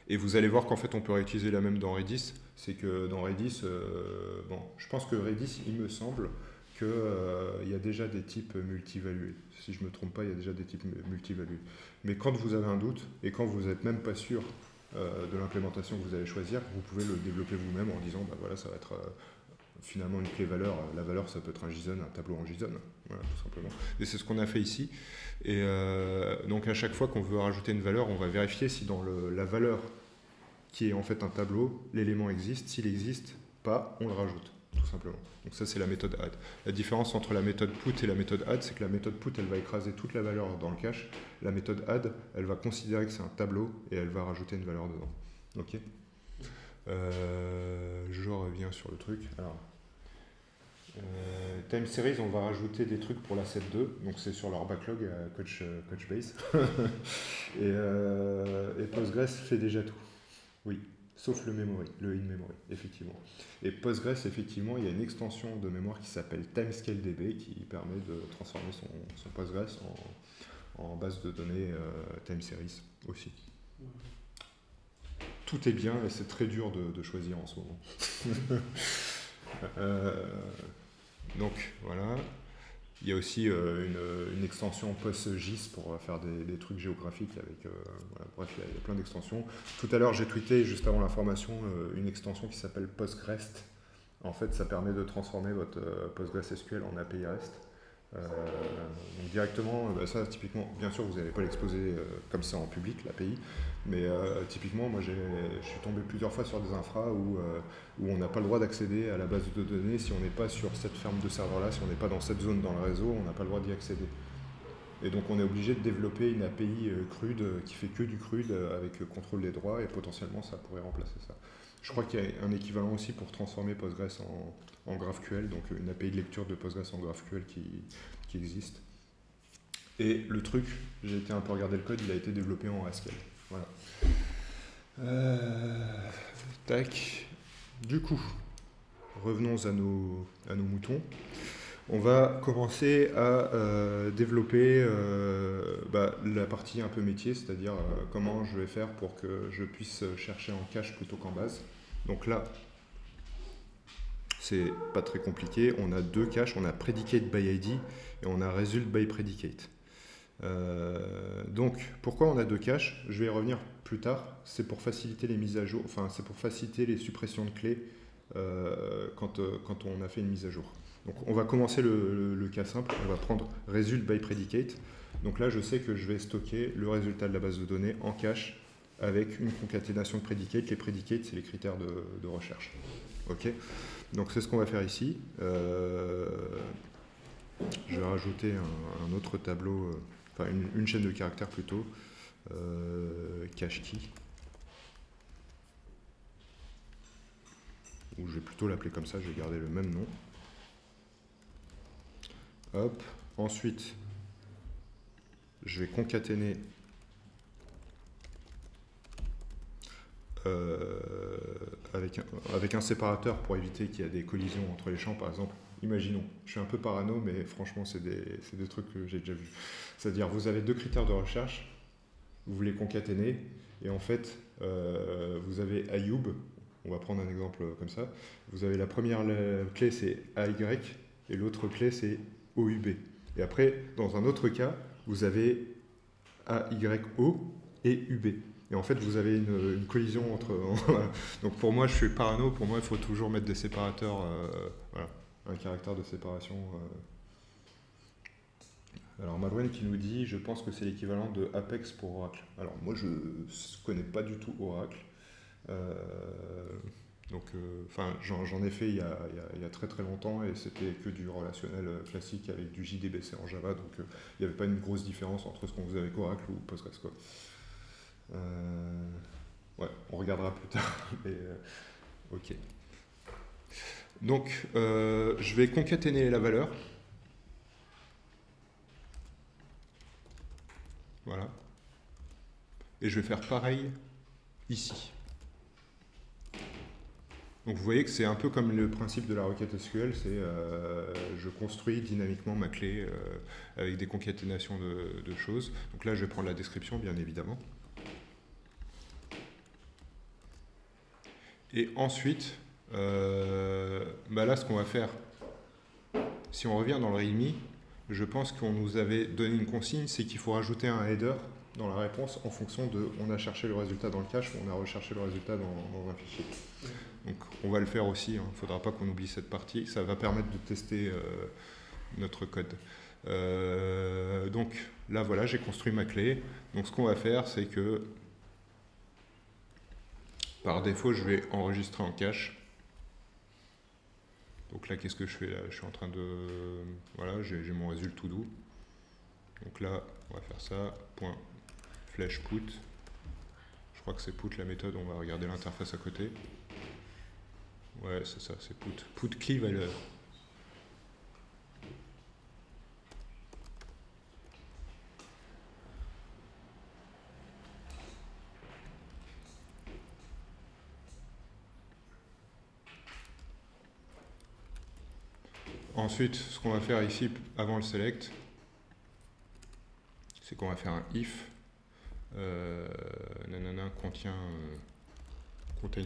Et vous allez voir qu'en fait, on peut réutiliser la même dans Redis. C'est que dans Redis, je pense que Redis, il me semble qu'il y a déjà des types multivalués. Si je ne me trompe pas, il y a déjà des types multivalués. Mais quand vous avez un doute et quand vous n'êtes même pas sûr de l'implémentation que vous allez choisir, vous pouvez le développer vous-même en disant, voilà, ça va être... finalement une clé valeur, la valeur ça peut être un JSON, un tableau en JSON, voilà, tout simplement. Et c'est ce qu'on a fait ici. Et donc à chaque fois qu'on veut rajouter une valeur, on va vérifier si dans la valeur qui est en fait un tableau, l'élément existe. S'il n'existe pas, on le rajoute. tout simplement. Donc ça, c'est la méthode add. La différence entre la méthode put et la méthode add, c'est que la méthode put, elle va écraser toute la valeur dans le cache. La méthode add, elle va considérer que c'est un tableau et elle va rajouter une valeur dedans. Ok. Je reviens sur le truc. Alors, time series, on va rajouter des trucs pour la set 2, donc c'est sur leur backlog Couchbase. et Postgres fait déjà tout. Oui, sauf le memory, le in-memory, effectivement. Et Postgres, effectivement, il y a une extension de mémoire qui s'appelle TimescaleDB qui permet de transformer son Postgres en base de données time series aussi. Tout est bien et c'est très dur de choisir en ce moment. Donc voilà. Il y a aussi une extension PostGIS pour faire des trucs géographiques avec. Voilà, bref, il y a plein d'extensions. Tout à l'heure, j'ai tweeté juste avant la formation une extension qui s'appelle PostgREST. En fait, ça permet de transformer votre PostgreSQL en API REST. Donc directement, ça typiquement, bien sûr vous n'allez pas l'exposer comme ça en public, l'API, mais typiquement moi je suis tombé plusieurs fois sur des infras où on n'a pas le droit d'accéder à la base de données si on n'est pas sur cette ferme de serveur là, si on n'est pas dans cette zone dans le réseau, on n'a pas le droit d'y accéder. Et donc on est obligé de développer une API CRUD qui fait que du CRUD avec contrôle des droits et potentiellement ça pourrait remplacer ça. Je crois qu'il y a un équivalent aussi pour transformer Postgres en GraphQL, donc une API de lecture de Postgres en GraphQL qui existe. Et le truc, j'ai été un peu regarder le code, il a été développé en Haskell. Voilà. Tac. Du coup, revenons à nos moutons. On va commencer à développer la partie un peu métier, c'est-à-dire comment je vais faire pour que je puisse chercher en cache plutôt qu'en base. Donc là, c'est pas très compliqué. On a deux caches, on a predicate by ID et on a result by predicate. Donc, pourquoi on a deux caches? Je vais y revenir plus tard. C'est pour faciliter les mises à jour, enfin, c'est pour faciliter les suppressions de clés quand on a fait une mise à jour. Donc, on va commencer le cas simple. On va prendre result by predicate. Donc là, je sais que je vais stocker le résultat de la base de données en cache avec une concaténation de predicates. Les predicates, c'est les critères de recherche. Ok. Donc, c'est ce qu'on va faire ici. Je vais rajouter un autre tableau, enfin une chaîne de caractères plutôt, cache key, ou je vais plutôt l'appeler comme ça, je vais garder le même nom. Hop, ensuite, je vais concaténer avec un séparateur pour éviter qu'il y ait des collisions entre les champs, par exemple. Imaginons, je suis un peu parano, mais franchement, c'est des trucs que j'ai déjà vus. C'est-à-dire, vous avez deux critères de recherche, vous les concaténez, et en fait, vous avez Ayoub, on va prendre un exemple comme ça. Vous avez la première clé, c'est AY, et l'autre clé, c'est OUB. Et après, dans un autre cas, vous avez AYO et UB. Et en fait, vous avez une collision entre... Donc pour moi, je suis parano, pour moi, il faut toujours mettre des séparateurs... voilà. Un caractère de séparation. Alors Malouane qui nous dit, je pense que c'est l'équivalent de Apex pour Oracle. Alors moi je ne connais pas du tout Oracle. J'en ai fait il y a très très longtemps et c'était que du relationnel classique avec du JDBC en Java, donc il n'y avait pas une grosse différence entre ce qu'on faisait avec Oracle ou Postgres, quoi. Ouais, on regardera plus tard. Mais, ok. Donc, je vais concaténer la valeur. Voilà. Et je vais faire pareil ici. Donc, vous voyez que c'est un peu comme le principe de la requête SQL, c'est je construis dynamiquement ma clé avec des concaténations de choses. Donc là, je vais prendre la description, bien évidemment. Et ensuite... là, ce qu'on va faire, si on revient dans le README, je pense qu'on nous avait donné une consigne, c'est qu'il faut rajouter un header dans la réponse en fonction de on a cherché le résultat dans le cache ou on a recherché le résultat dans un fichier. Donc on va le faire aussi, il ne faudra pas qu'on oublie cette partie, ça va permettre de tester notre code. Donc là voilà, j'ai construit ma clé. Donc ce qu'on va faire, c'est que par défaut, je vais enregistrer en cache. Donc là, qu'est-ce que je fais là? Je suis en train de... Voilà, j'ai mon résultat tout doux. Donc là, on va faire ça. Point flèche put. Je crois que c'est put la méthode. On va regarder l'interface à côté. Ouais, c'est ça, c'est put. Put key valeur. Ensuite, ce qu'on va faire ici, avant le select, c'est qu'on va faire un if contains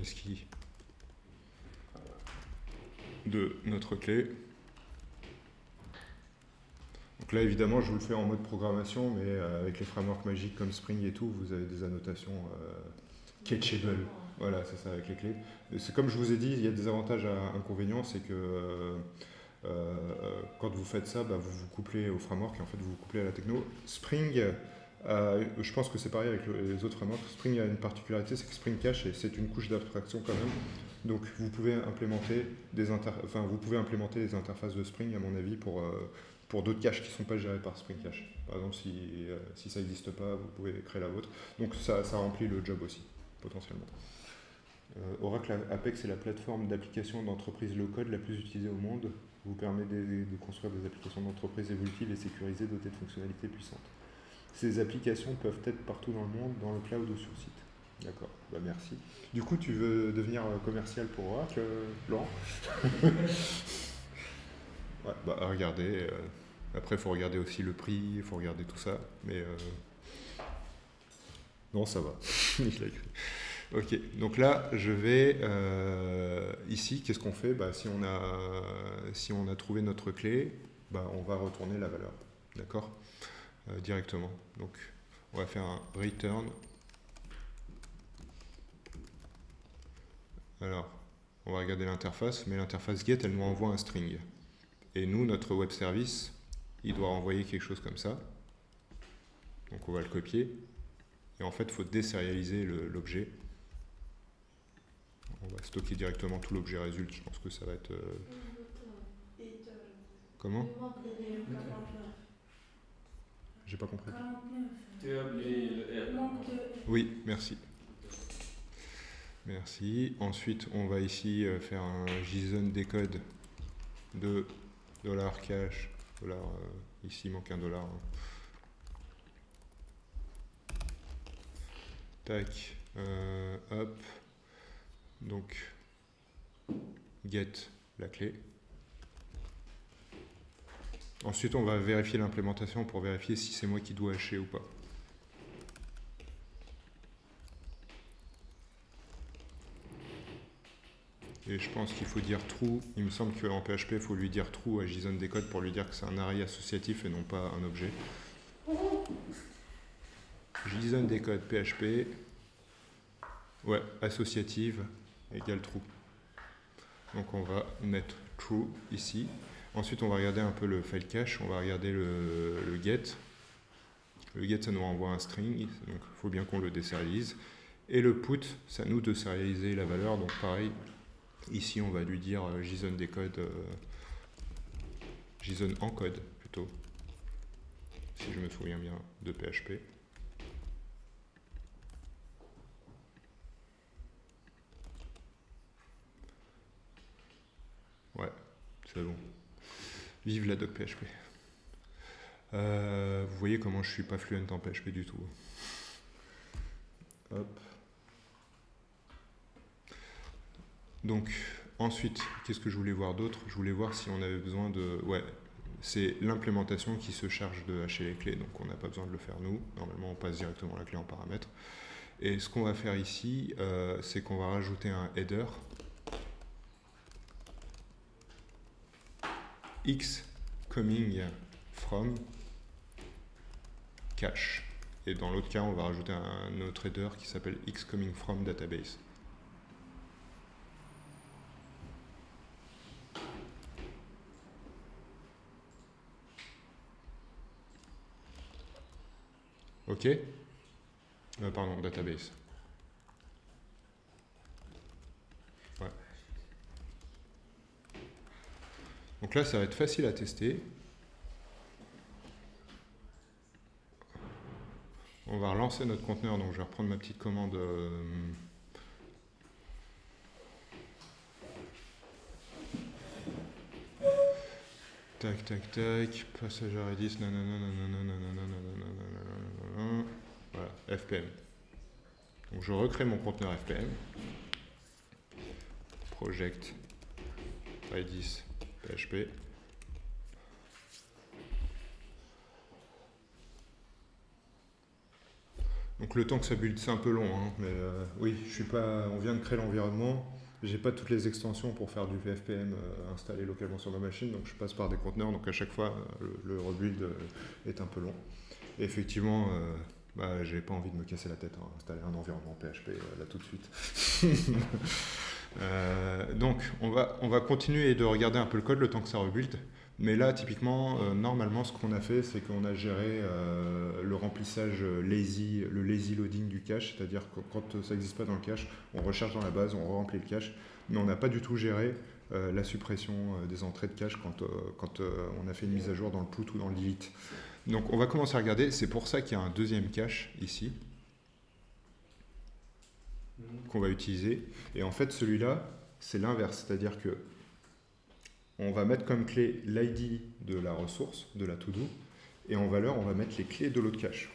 key de notre clé. Donc là, évidemment, je vous le fais en mode programmation, mais avec les frameworks magiques comme Spring et tout, vous avez des annotations catchable. Voilà, c'est ça, avec les clés. C'est comme je vous ai dit, il y a des avantages à inconvénients, c'est que quand vous faites ça, bah, vous vous couplez au framework et en fait vous vous couplez à la techno. Spring, je pense que c'est pareil avec les autres frameworks. Spring a une particularité, c'est que Spring Cache, et c'est une couche d'abstraction quand même. Donc vous pouvez implémenter des interfaces de Spring, à mon avis, pour d'autres caches qui ne sont pas gérées par Spring Cache. Par exemple, si ça n'existe pas, vous pouvez créer la vôtre. Donc ça remplit le job aussi, potentiellement. Oracle Apex est la plateforme d'application d'entreprise low-code la plus utilisée au monde. Vous permet de construire des applications d'entreprise évolutives et sécurisées dotées de fonctionnalités puissantes. Ces applications peuvent être partout dans le monde, dans le cloud ou sur site. D'accord, bah merci. Du coup, tu veux devenir commercial pour Oracle, Laurent? Ouais, bah regardez. Après, il faut regarder aussi le prix, il faut regarder tout ça. Mais non, ça va. Il l'a écrit. Ok, donc là, je vais ici, qu'est-ce qu'on fait? Bah, si on a trouvé notre clé, bah, on va retourner la valeur, d'accord, directement. Donc, on va faire un return. Alors, on va regarder l'interface, mais l'interface get, elle nous envoie un string. Et nous, notre web service, il doit renvoyer quelque chose comme ça. Donc, on va le copier. Et en fait, il faut désérialiser l'objet. On va stocker directement tout l'objet résulte. Je pense que ça va être... Comment? J'ai pas compris. Oui, merci. Merci. Ensuite, on va ici faire un JSON décode de $cache, ici il manque un dollar. Tac, hop. Donc, get la clé. Ensuite, on va vérifier l'implémentation pour vérifier si c'est moi qui dois hacher ou pas. Et je pense qu'il faut dire true. Il me semble qu'en PHP, il faut lui dire true à JSON décode pour lui dire que c'est un array associatif et non pas un objet. JSON décode PHP. Ouais, associative égale true. Donc on va mettre true ici. Ensuite, on va regarder un peu le file cache. On va regarder le get. Le get, ça nous renvoie un string. Donc il faut bien qu'on le désérialise. Et le put, ça nous de sérialiser la valeur. Donc pareil, ici on va lui dire JSON décode, JSON encode plutôt, si je me souviens bien de PHP. Ouais, c'est bon. Vive la doc PHP. Vous voyez comment je suis pas fluent en PHP du tout. Hop. Donc, ensuite, qu'est-ce que je voulais voir d'autre? Je voulais voir si on avait besoin de... Ouais, c'est l'implémentation qui se charge de hacher les clés, donc on n'a pas besoin de le faire nous. Normalement, on passe directement la clé en paramètres. Et ce qu'on va faire ici, c'est qu'on va rajouter un header x coming from cache. Et dans l'autre cas, on va rajouter un autre header qui s'appelle x coming from database. Ok, pardon, database. Ouais. Donc là, ça va être facile à tester. On va relancer notre conteneur, donc je vais reprendre ma petite commande. Tac, tac, tac, passage à Redis, voilà, FPM. Donc je recrée mon conteneur FPM. Project Redis PHP. Donc le temps que ça build, c'est un peu long, hein, mais oui, je suis pas. On vient de créer l'environnement. J'ai pas toutes les extensions pour faire du FPM installé localement sur ma machine, donc je passe par des conteneurs, donc à chaque fois le rebuild est un peu long. Et effectivement, j'ai pas envie de me casser la tête à installer un environnement PHP là tout de suite. Donc on va continuer de regarder un peu le code le temps que ça rebuild. Mais là, typiquement, normalement, ce qu'on a fait, c'est qu'on a géré le remplissage le lazy loading du cache, c'est-à-dire que quand ça n'existe pas dans le cache, on recherche dans la base, on remplit le cache, mais on n'a pas du tout géré la suppression des entrées de cache quand on a fait une mise à jour dans le put ou dans le delete. Donc on va commencer à regarder, c'est pour ça qu'il y a un deuxième cache ici, qu'on va utiliser. Et en fait, celui-là, c'est l'inverse, c'est-à-dire que on va mettre comme clé l'ID de la ressource, de la to-do, et en valeur, on va mettre les clés de l'autre cache.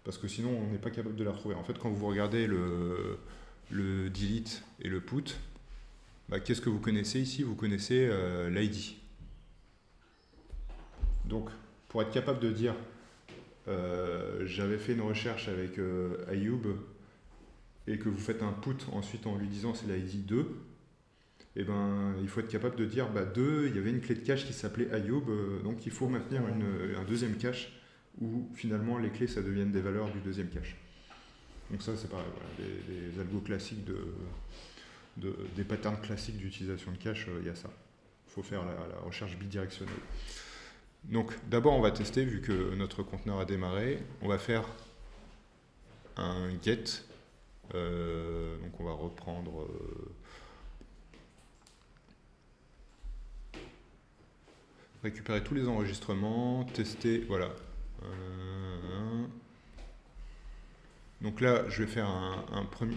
Parce que sinon, on n'est pas capable de la retrouver. En fait, quand vous regardez le delete et le put, qu'est-ce que vous connaissez ici? Vous connaissez l'ID. Donc, pour être capable de dire j'avais fait une recherche avec Ayoub et que vous faites un put ensuite en lui disant c'est l'ID 2, et il faut être capable de dire 2, il y avait une clé de cache qui s'appelait Ayoub, donc il faut maintenir un deuxième cache où finalement les clés ça deviennent des valeurs du deuxième cache. Donc ça c'est pareil, voilà, des algos classiques des patterns classiques d'utilisation de cache, il y a ça. Il faut faire la recherche bidirectionnelle. Donc d'abord on va tester, vu que notre conteneur a démarré, on va faire un get, donc on va reprendre récupérer tous les enregistrements, tester, voilà. Donc là, je vais faire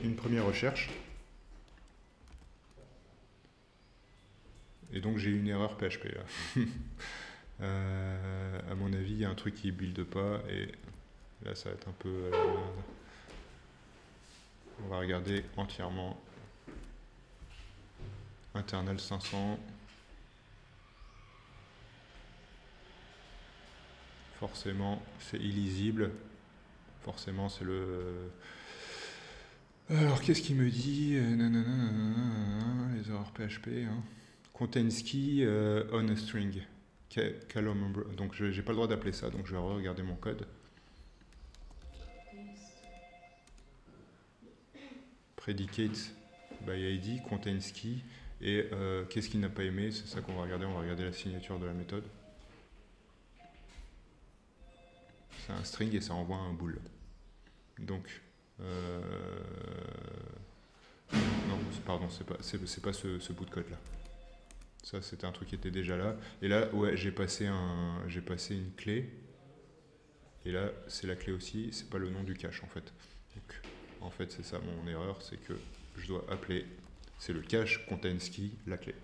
une première recherche. Et donc j'ai une erreur PHP là. À mon avis, il y a un truc qui ne build pas et là ça va être un peu... on va regarder entièrement. Internal 500. Forcément, c'est illisible. Forcément, c'est le... Alors, qu'est-ce qu'il me dit? Les erreurs PHP. Hein. Contains key on a string. Donc, je n'ai pas le droit d'appeler ça. Donc, je vais regarder mon code. Predicate by ID, contains key. Et qu'est-ce qu'il n'a pas aimé? C'est ça qu'on va regarder. On va regarder la signature de la méthode. C'est un string et ça envoie un bool. Donc, non, pardon, c'est pas ce bout de code là. Ça, c'était un truc qui était déjà là. Et là, ouais, j'ai passé une clé. Et là, c'est la clé aussi. C'est pas le nom du cache en fait. Donc, en fait, c'est ça mon erreur, c'est que je dois appeler. C'est le cache contains key, la clé.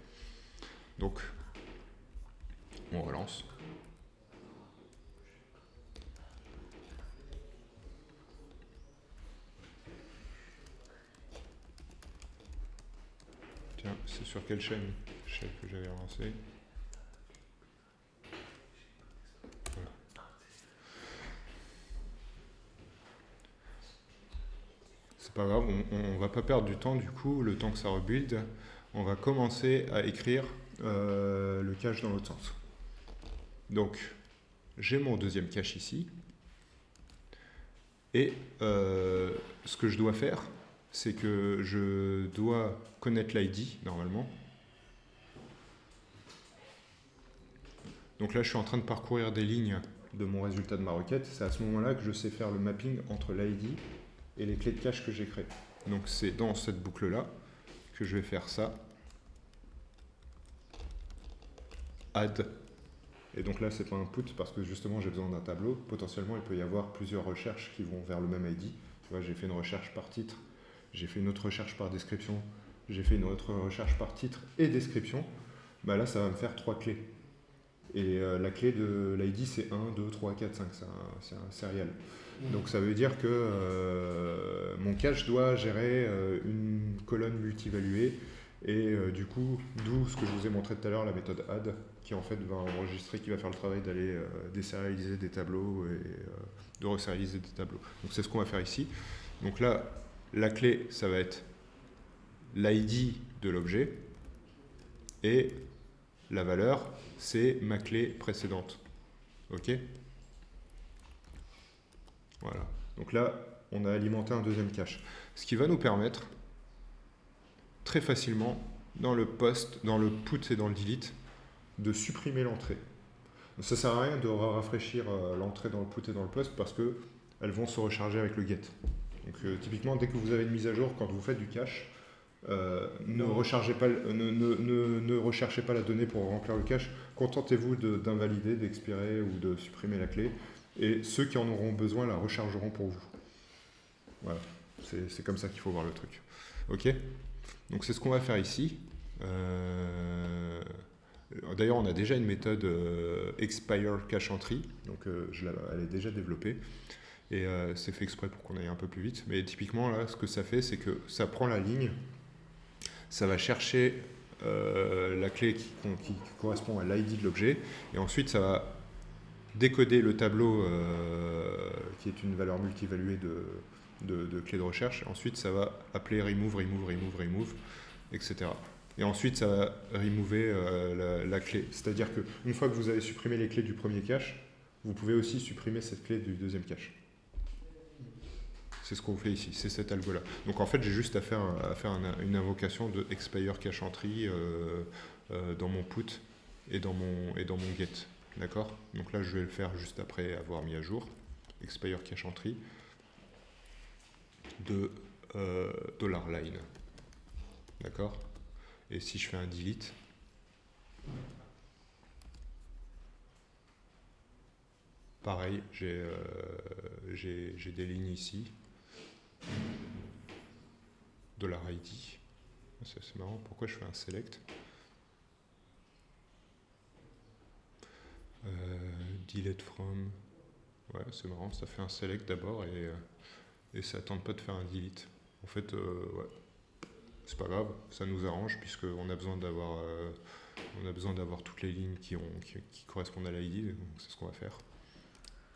Donc, on relance. Tiens, c'est sur quelle chaîne que j'avais relancé? Voilà. C'est pas grave, on va pas perdre du temps du coup, le temps que ça rebuild. On va commencer à écrire le cache dans l'autre sens. Donc, j'ai mon deuxième cache ici. Et ce que je dois faire, c'est que je dois connaître l'ID, normalement. Donc là, je suis en train de parcourir des lignes de mon résultat de ma requête. C'est à ce moment-là que je sais faire le mapping entre l'ID et les clés de cache que j'ai créées. Donc c'est dans cette boucle-là que je vais faire ça. add. Et donc là, c'est pas un put parce que justement, j'ai besoin d'un tableau. Potentiellement, il peut y avoir plusieurs recherches qui vont vers le même ID. Tu vois, j'ai fait une recherche par titre, j'ai fait une autre recherche par description, j'ai fait une autre recherche par titre et description. Bah là, ça va me faire 3 clés. Et la clé de l'ID, c'est 1, 2, 3, 4, 5. C'est un serial. Donc ça veut dire que mon cache doit gérer une colonne multivaluée. Et du coup, d'où ce que je vous ai montré tout à l'heure, la méthode add, qui en fait va enregistrer, qui va faire le travail d'aller désérialiser des tableaux et de resérialiser des tableaux. Donc c'est ce qu'on va faire ici. Donc là, la clé, ça va être l'ID de l'objet et la valeur, c'est ma clé précédente. OK? Voilà. Donc là, on a alimenté un deuxième cache. Ce qui va nous permettre très facilement, dans le post, dans le put et dans le delete, de supprimer l'entrée. Ça ne sert à rien de rafraîchir l'entrée dans le put et dans le post parce qu'elles vont se recharger avec le get. Donc typiquement, dès que vous avez une mise à jour, quand vous faites du cache, ne recherchez pas la donnée pour remplir le cache. Contentez-vous d'invalider, d'expirer ou de supprimer la clé. Et ceux qui en auront besoin la rechargeront pour vous. Voilà, c'est comme ça qu'il faut voir le truc. OK? Donc c'est ce qu'on va faire ici. D'ailleurs, on a déjà une méthode expire cache entry, donc elle est déjà développée. Et c'est fait exprès pour qu'on aille un peu plus vite. Mais typiquement, là, ce que ça fait, c'est que ça prend la ligne, ça va chercher la clé qui correspond à l'ID de l'objet, et ensuite ça va décoder le tableau qui est une valeur multivaluée de clé de recherche. Ensuite, ça va appeler remove, etc. Et ensuite, ça va remover la clé. C'est-à-dire qu'une fois que vous avez supprimé les clés du premier cache, vous pouvez aussi supprimer cette clé du deuxième cache. C'est ce qu'on fait ici, c'est cet algo-là. Donc en fait, j'ai juste à faire une invocation de expire cache entry dans mon put et dans mon get. D'accord? Donc là, je vais le faire juste après avoir mis à jour expire cache entry de $line. D'accord? Et si je fais un delete, pareil, j'ai des lignes ici. $ID. C'est marrant, pourquoi je fais un select? Delete from. Ouais, c'est marrant, ça fait un select d'abord et ça tente pas de faire un delete. En fait, ouais, c'est pas grave, ça nous arrange puisqu'on a besoin d'avoir toutes les lignes qui correspondent à l'ID, donc c'est ce qu'on va faire.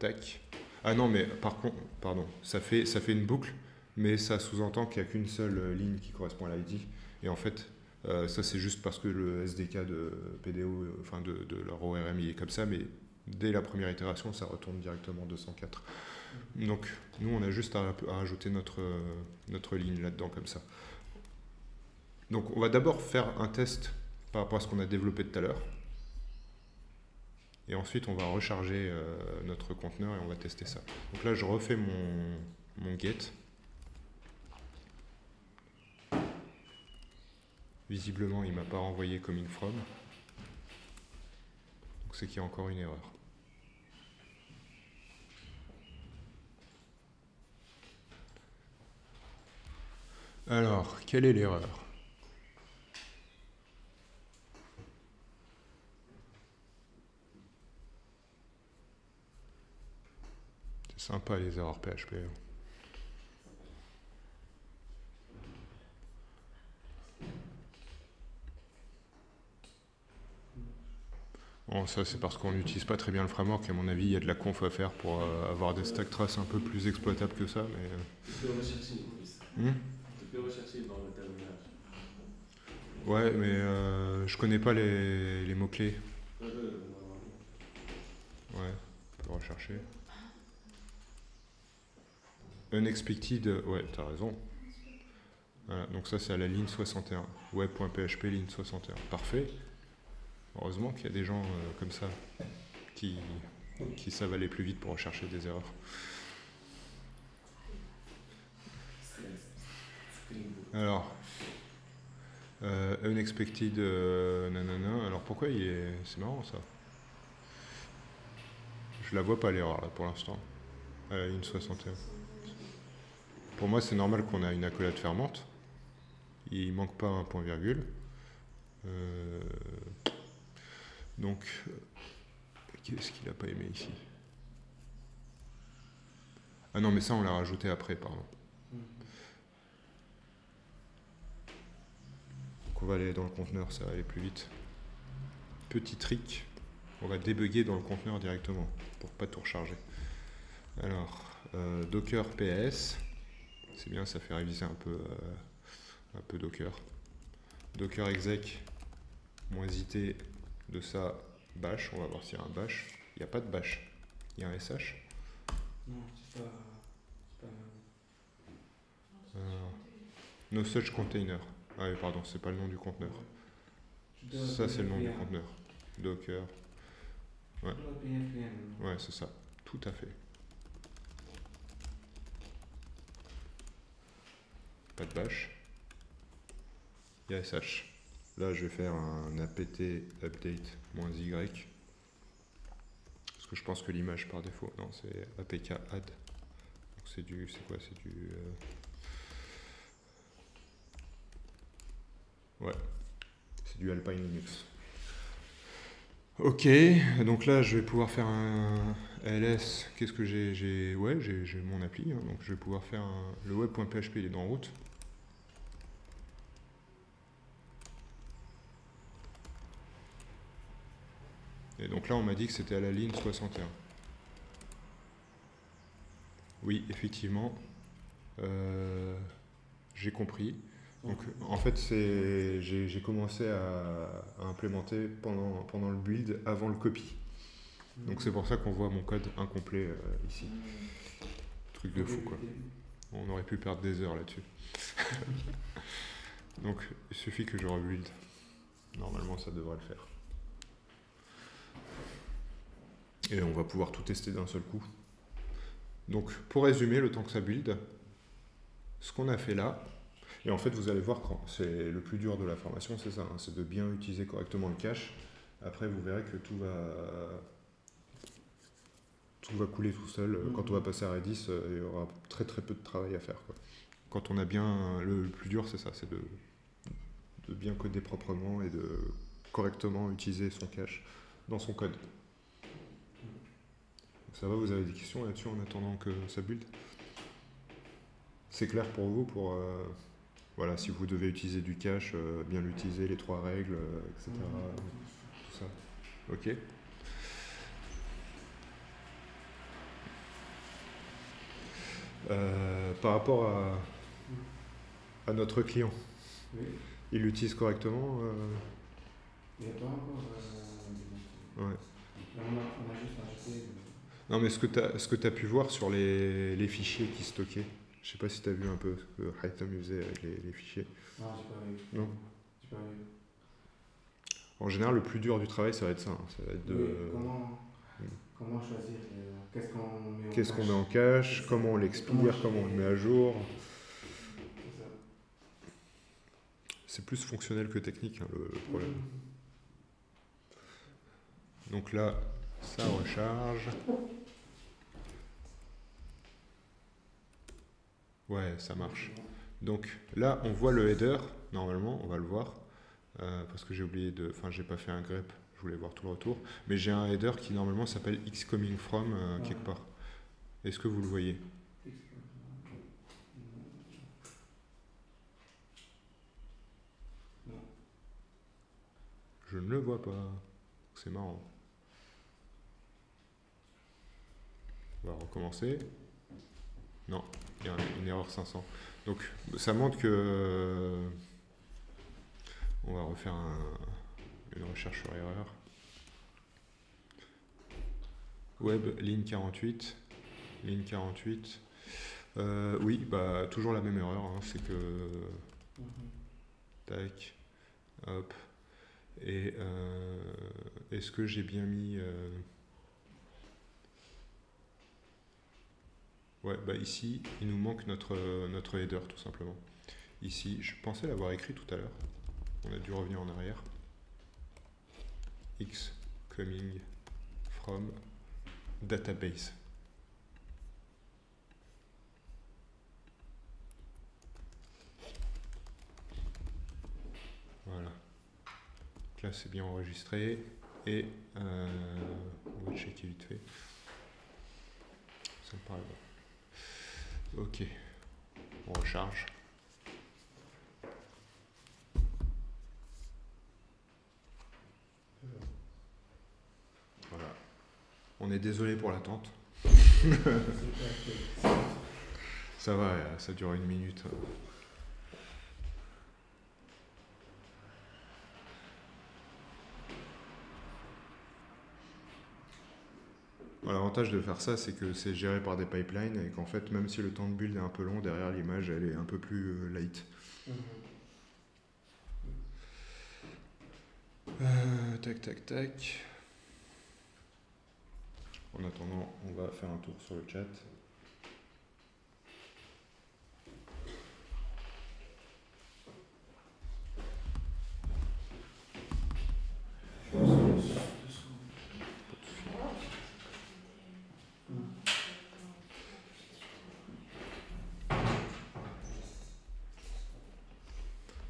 Tac. Ah non, mais par contre, pardon, ça fait une boucle, mais ça sous-entend qu'il n'y a qu'une seule ligne qui correspond à l'ID. Et en fait, ça c'est juste parce que le SDK de PDO, enfin de leur ORM, il est comme ça, mais dès la première itération, ça retourne directement 204. Donc, nous, on a juste à rajouter notre ligne là-dedans, comme ça. Donc, on va d'abord faire un test par rapport à ce qu'on a développé tout à l'heure. Et ensuite, on va recharger notre conteneur et on va tester ça. Donc là, je refais mon get. Visiblement, il ne m'a pas renvoyé comme in from. Donc c'est qu'il y a encore une erreur. Alors, quelle est l'erreur? C'est sympa les erreurs PHP. Bon, ça c'est parce qu'on n'utilise pas très bien le framework. À mon avis, il y a de la conf à faire pour avoir des stack traces un peu plus exploitables que ça. Mais... Tu peux rechercher, tu peux rechercher dans le terminal. Ouais, mais je connais pas les mots-clés. Ouais, on peut rechercher. Unexpected, ouais, t'as raison. Voilà, donc ça c'est à la ligne 61. Web.php ligne 61. Parfait. Heureusement qu'il y a des gens comme ça qui savent aller plus vite pour rechercher des erreurs. Alors, Unexpected nanana. Alors pourquoi il est... C'est marrant ça. Je la vois pas l'erreur là pour l'instant. À la ligne 61. Pour moi c'est normal qu'on a une accolade fermante. Il manque pas un point virgule. Donc qu'est-ce qu'il a pas aimé ici? Ah non mais ça on l'a rajouté après, pardon. Donc on va aller dans le conteneur, ça va aller plus vite. Petit trick, on va débugger dans le conteneur directement pour pas tout recharger. Alors Docker PS, c'est bien, ça fait réviser un peu Docker. Docker exec -it de ça bash, on va voir s'il y a un bash. Il n'y a pas de bash, il y a un SH. Non, c'est pas. No such container. Ah oui, pardon, c'est pas le nom du conteneur. Ça, c'est le nom du conteneur. Docker. Ouais, ouais c'est ça. Tout à fait. Pas de bash. Il y a SH. Là, je vais faire un apt update -y. Parce que je pense que l'image par défaut. Non, c'est apk add. Donc c'est du. C'est quoi? C'est du. Ouais. C'est du Alpine Linux. Ok, donc là je vais pouvoir faire un ls. Qu'est-ce que j'ai ouais, j'ai mon appli, hein, donc je vais pouvoir faire le web.php, il est en route. Et donc là on m'a dit que c'était à la ligne 61. Oui, effectivement, j'ai compris. Donc en fait j'ai commencé à implémenter pendant le build avant le copy. Donc c'est pour ça qu'on voit mon code incomplet ici. Truc de fou quoi. On aurait pu perdre des heures là-dessus. Donc il suffit que je rebuild. Normalement ça devrait le faire. Et on va pouvoir tout tester d'un seul coup. Donc pour résumer, le temps que ça build, ce qu'on a fait là, et en fait vous allez voir quand c'est le plus dur de la formation, c'est ça, hein, c'est de bien utiliser correctement le cache. Après vous verrez que tout va couler tout seul. Quand on va passer à Redis, il y aura très peu de travail à faire, quoi. Quand on a bien, le plus dur c'est ça, c'est de bien coder proprement et de correctement utiliser son cache dans son code. Ça va, vous avez des questions là-dessus en attendant que ça build? C'est clair pour vous, voilà, si vous devez utiliser du cache, bien l'utiliser, les 3 règles, etc. Tout ça. Ok. Par rapport à notre client, Oui. il l'utilise correctement Il n'y a pas encore. Ouais. Là, on a juste ajouté. Non, mais ce que tu as pu voir sur les fichiers qui stockaient, je sais pas si tu as vu un peu ce que Haitham faisait avec les fichiers. Non, j'ai pas vu. Non. J'ai pas vu. En général, le plus dur du travail, ça va être ça. Hein. Ça va être de... Comment choisir qu'est-ce qu'on met en Qu'est-ce cache? qu'on met en cache, comment on l'expire, comment on le met à jour. C'est ça. C'est plus fonctionnel que technique, hein, le problème. Donc là, ça recharge. Ouais, ça marche. Donc là, on voit le header. Normalement, on va le voir. Parce que j'ai oublié de... Enfin, j'ai pas fait un grep. Je voulais voir tout le retour. Mais j'ai un header qui normalement s'appelle xComingFrom quelque part. Est-ce que vous le voyez? Je ne le vois pas. C'est marrant. On va recommencer. Non, il y a une erreur 500. Donc ça montre que... On va refaire une recherche sur erreur. Web, ligne 48. Ligne 48. Oui, bah toujours la même erreur. Hein, c'est que... Tac. Hop. Et est-ce que j'ai bien mis... Ouais, bah ici, il nous manque notre header tout simplement. Ici, je pensais l'avoir écrit tout à l'heure. On a dû revenir en arrière. X coming from database. Voilà. Donc là, c'est bien enregistré. Et on va checker vite fait. Ça me paraît bon. Ok. On recharge. Voilà. On est désolé pour l'attente. Ça va, ça dure 1 minute. L'avantage de faire ça, c'est que c'est géré par des pipelines et qu'en fait, même si le temps de build est un peu long, derrière l'image, elle est un peu plus light. Tac, tac, tac. En attendant, on va faire un tour sur le chat.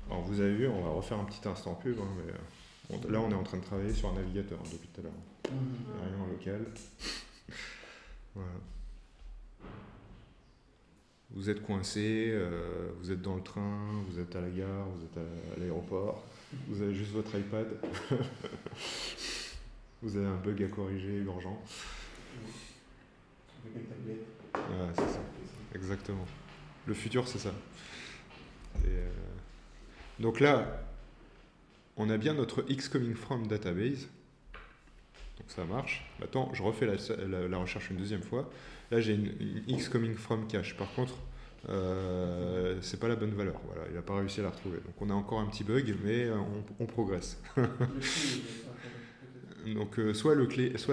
Alors vous avez vu, on va refaire un petit instant pub, hein, mais là on est en train de travailler sur un navigateur hein, depuis tout à l'heure. Rien en local. Voilà. Vous êtes coincé, vous êtes dans le train, vous êtes à la gare, vous êtes à l'aéroport, vous avez juste votre iPad, vous avez un bug à corriger urgent. Avec une tablette. Voilà, c'est ça, exactement. Le futur, c'est ça. Donc là, on a bien notre X coming from database. Donc ça marche. Maintenant, je refais la recherche une deuxième fois. Là, j'ai une X coming from cache. Par contre, c'est pas la bonne valeur. Voilà, il n'a pas réussi à la retrouver. Donc on a encore un petit bug, mais on progresse. Donc soit la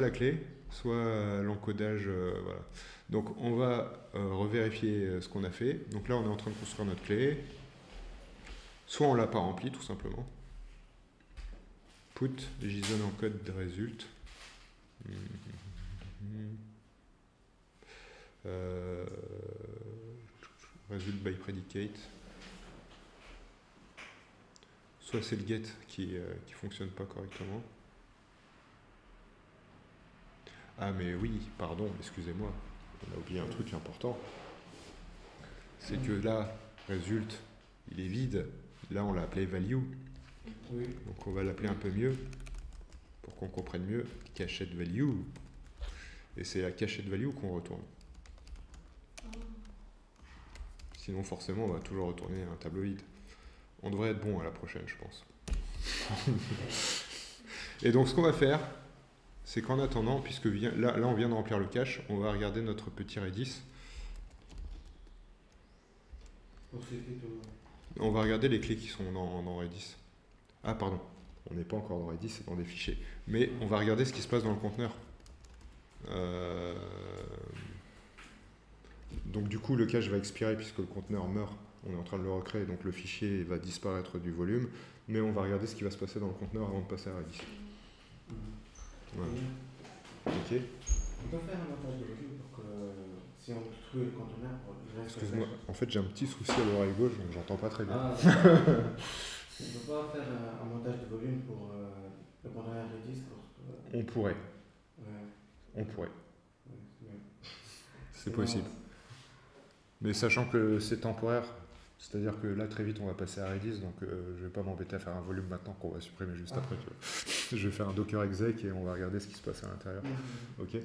clé, soit l'encodage. Voilà. Donc on va revérifier ce qu'on a fait. Donc là, on est en train de construire notre clé. Soit on l'a pas rempli, tout simplement. Put JSON encode result. Result by predicate. Soit c'est le get qui fonctionne pas correctement. Ah mais oui, pardon, excusez-moi, on a oublié un truc important. C'est que là, result, il est vide. Là, on l'a appelé value. Oui. Donc on va l'appeler un peu mieux pour qu'on comprenne mieux. Cached value. Et c'est la cached value qu'on retourne. Sinon, forcément, on va toujours retourner un tableau vide. On devrait être bon à la prochaine, je pense. Et donc, ce qu'on va faire, c'est qu'en attendant, puisque là, on vient de remplir le cache, on va regarder notre petit Redis. On va regarder les clés qui sont dans Redis. Ah, pardon. On n'est pas encore dans Redis, c'est dans des fichiers. Mais on va regarder ce qui se passe dans le conteneur. Donc du coup, le cache va expirer puisque le conteneur meurt. On est en train de le recréer, donc le fichier va disparaître du volume. Mais on va regarder ce qui va se passer dans le conteneur avant de passer à Redis. Voilà. Ok. On peut faire un montage de volume pour que si on trouve le conteneur, il reste. Excuse-moi, en fait j'ai un petit souci à l'oreille gauche, donc j'entends pas très bien. Ah, on ne peut pas faire un montage de volume pour le conteneur Redis pour. On pourrait. Ouais. On pourrait. Ouais, C'est possible. Mais sachant que c'est temporaire, c'est-à-dire que là très vite on va passer à Redis, donc je vais pas m'embêter à faire un volume maintenant qu'on va supprimer juste après. Tu vois. Je vais faire un docker exec et on va regarder ce qui se passe à l'intérieur. Ok.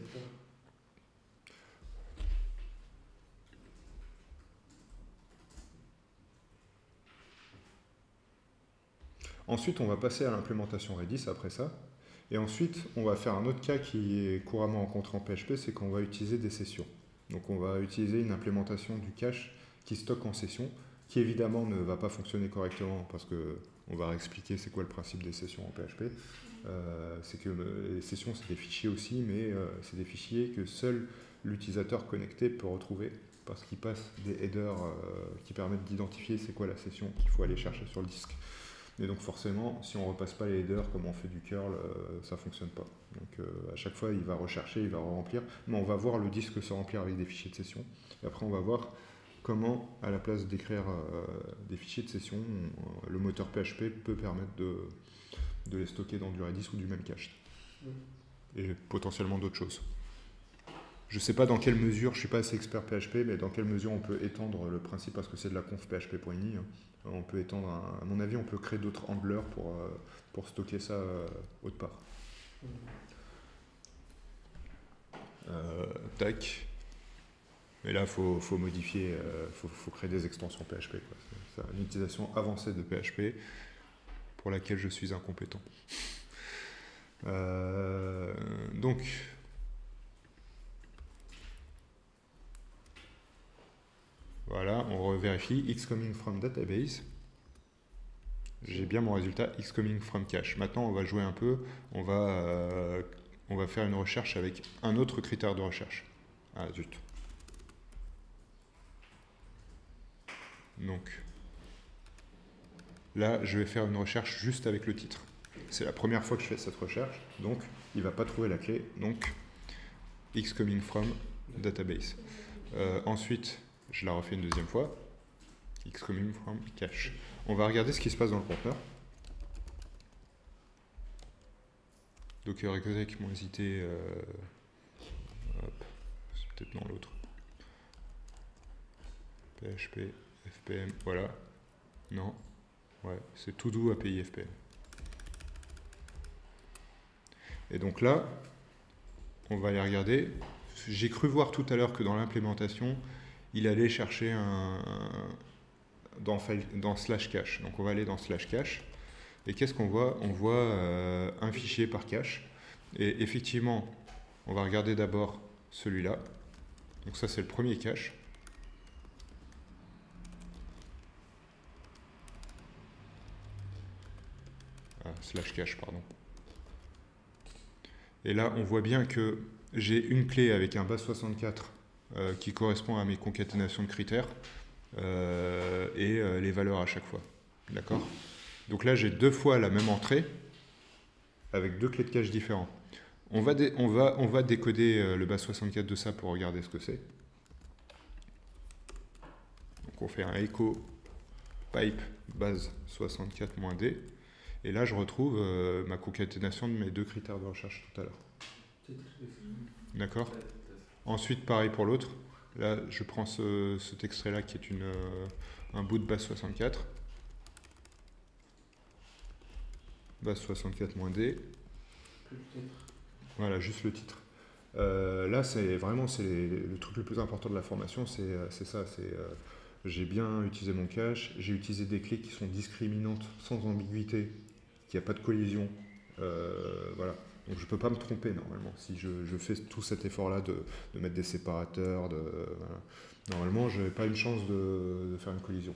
Ensuite, on va passer à l'implémentation Redis après ça. Et ensuite, on va faire un autre cas qui est couramment rencontré en PHP, c'est qu'on va utiliser des sessions. Donc on va utiliser une implémentation du cache qui stocke en session, qui évidemment ne va pas fonctionner correctement parce qu'on va expliquer c'est quoi le principe des sessions en PHP. C'est que les sessions, c'est des fichiers aussi, mais c'est des fichiers que seul l'utilisateur connecté peut retrouver parce qu'il passe des headers qui permettent d'identifier c'est quoi la session qu'il faut aller chercher sur le disque. Et donc forcément, si on ne repasse pas les headers comme on fait du curl, ça ne fonctionne pas. Donc à chaque fois, il va rechercher, il va remplir. Mais on va voir le disque se remplir avec des fichiers de session. Et après, on va voir comment, à la place d'écrire des fichiers de session, le moteur PHP peut permettre de les stocker dans du Redis ou du Memcache. Et potentiellement d'autres choses. Je ne sais pas dans quelle mesure, je ne suis pas assez expert PHP, mais dans quelle mesure on peut étendre le principe, parce que c'est de la conf PHP.ini. On peut étendre, à mon avis, on peut créer d'autres handlers pour stocker ça autre part. Tac. Mais là, il faut modifier, faut créer des extensions PHP, quoi. C'est une utilisation avancée de PHP pour laquelle je suis incompétent. Donc, voilà, on revérifie X coming from database. J'ai bien mon résultat X coming from cache. Maintenant, on va jouer un peu. On va faire une recherche avec un autre critère de recherche. Ah zut. Donc, là, je vais faire une recherche juste avec le titre. C'est la première fois que je fais cette recherche. Donc, il ne va pas trouver la clé. Donc, X coming from database. Ensuite, je la refais une deuxième fois. X coming from cache. On va regarder ce qui se passe dans le conteneur. Docker exec, moins hésité. C'est peut-être dans l'autre. PHP, FPM, voilà. Non. Ouais, c'est todo API FPM. Et donc là, on va aller regarder. J'ai cru voir tout à l'heure que dans l'implémentation, il allait chercher dans slash cache. Donc on va aller dans slash cache. Et qu'est-ce qu'on voit? On voit un fichier par cache. Et effectivement, on va regarder d'abord celui-là. Donc ça, c'est le premier cache. Slash cache, pardon. Et là, on voit bien que j'ai une clé avec un base64 qui correspond à mes concaténations de critères et les valeurs à chaque fois. D'accord? Donc là, j'ai deux fois la même entrée avec deux clés de cache différentes. On va décoder le base64 de ça pour regarder ce que c'est. Donc on fait un echo pipe base64-d. Et là, je retrouve ma concaténation de mes deux critères de recherche tout à l'heure. D'accord? Ensuite, pareil pour l'autre. Là, je prends cet extrait-là qui est un bout de base 64. Base 64-d. Voilà, juste le titre. Là, c'est vraiment le truc le plus important de la formation, c'est ça. J'ai bien utilisé mon cache, j'ai utilisé des clés qui sont discriminantes, sans ambiguïté, qu'il n'y a pas de collision. Voilà. Donc je ne peux pas me tromper normalement si je fais tout cet effort-là de mettre des séparateurs. Voilà. Normalement, je n'ai pas une chance de faire une collision.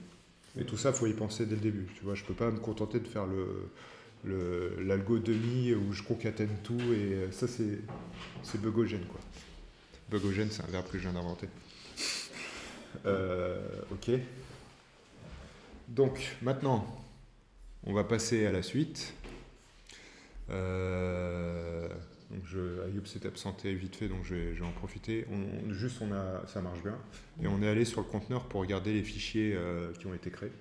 Et tout ça, il faut y penser dès le début. Tu vois, je ne peux pas me contenter de faire l'algo demi où je concatène tout. Et ça, c'est bugogène, quoi. Bugogène, c'est un verbe que je viens d'inventer. Ok. Donc, maintenant, on va passer à la suite. Donc Ayoub s'est absenté vite fait, donc je vais en profiter. Ça marche bien. Et on est allé sur le conteneur pour regarder les fichiers qui ont été créés.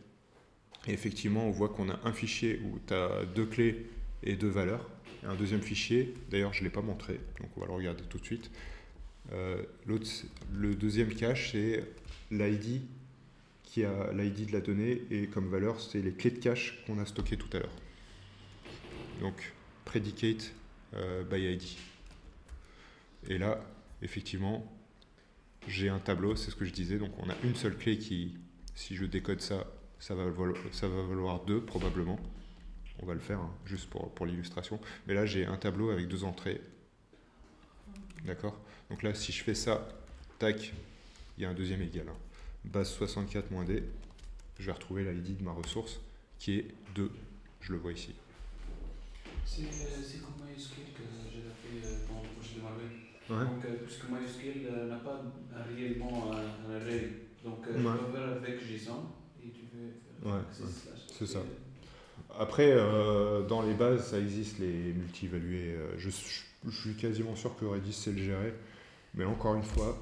Et effectivement, on voit qu'on a un fichier où tu as deux clés et deux valeurs. Et un deuxième fichier, d'ailleurs je ne l'ai pas montré, donc on va le regarder tout de suite. Le deuxième cache, c'est l'ID qui a l'ID de la donnée, et comme valeur, c'est les clés de cache qu'on a stockées tout à l'heure. Donc, predicate by ID. Et là, effectivement, j'ai un tableau, c'est ce que je disais. Donc, on a une seule clé qui, si je décode ça, ça va valoir 2 probablement. On va le faire, hein, juste pour l'illustration. Mais là, j'ai un tableau avec 2 entrées. D'accord? Donc là, si je fais ça, tac, il y a un deuxième égal. Hein. Base 64-d, je vais retrouver l'ID de ma ressource, qui est 2. Je le vois ici. C'est comme MySQL que j'ai fait dans le projet de Marvel. Ouais. Donc, puisque MySQL n'a pas réellement un array, donc tu peux faire avec JSON et tu peux faire c'est ça. Après, dans les bases, ça existe les multi-évalués. Je suis quasiment sûr que Redis sait le gérer. Mais encore une fois,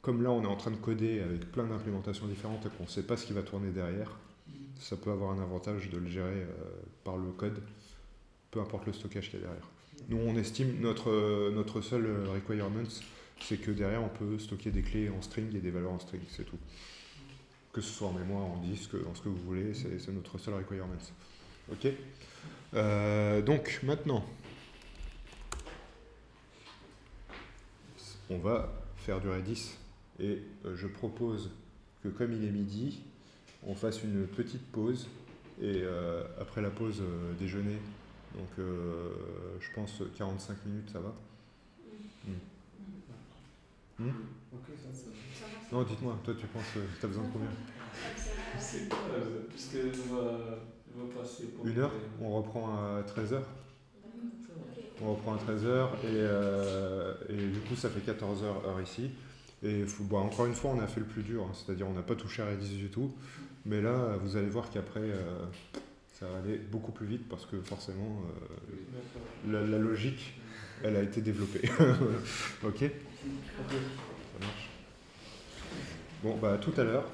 comme là, on est en train de coder avec plein d'implémentations différentes et qu'on ne sait pas ce qui va tourner derrière, ça peut avoir un avantage de le gérer par le code, peu importe le stockage qu'il y a derrière. Nous, on estime notre seul requirement, c'est que derrière, on peut stocker des clés en string et des valeurs en string, c'est tout. Que ce soit en mémoire, en disque, dans ce que vous voulez, c'est notre seul requirement. Ok. Donc, maintenant, on va faire du Redis et je propose que comme il est midi, on fasse une petite pause et après la pause déjeuner, donc je pense 45 minutes, ça va. Ok, ça. Non, dites-moi, toi tu penses que tu as besoin de combien? Je sais pas, puisque on va passer pour... 1 heure? On reprend à 13h? On reprend à 13h et du coup ça fait 14h heure ici. Et encore une fois, on a fait le plus dur, hein, c'est-à-dire on n'a pas touché à Redis du tout. Mais là, vous allez voir qu'après, ça va aller beaucoup plus vite parce que forcément, la logique, elle a été développée. Ok? Ça marche. Bon, bah à tout à l'heure.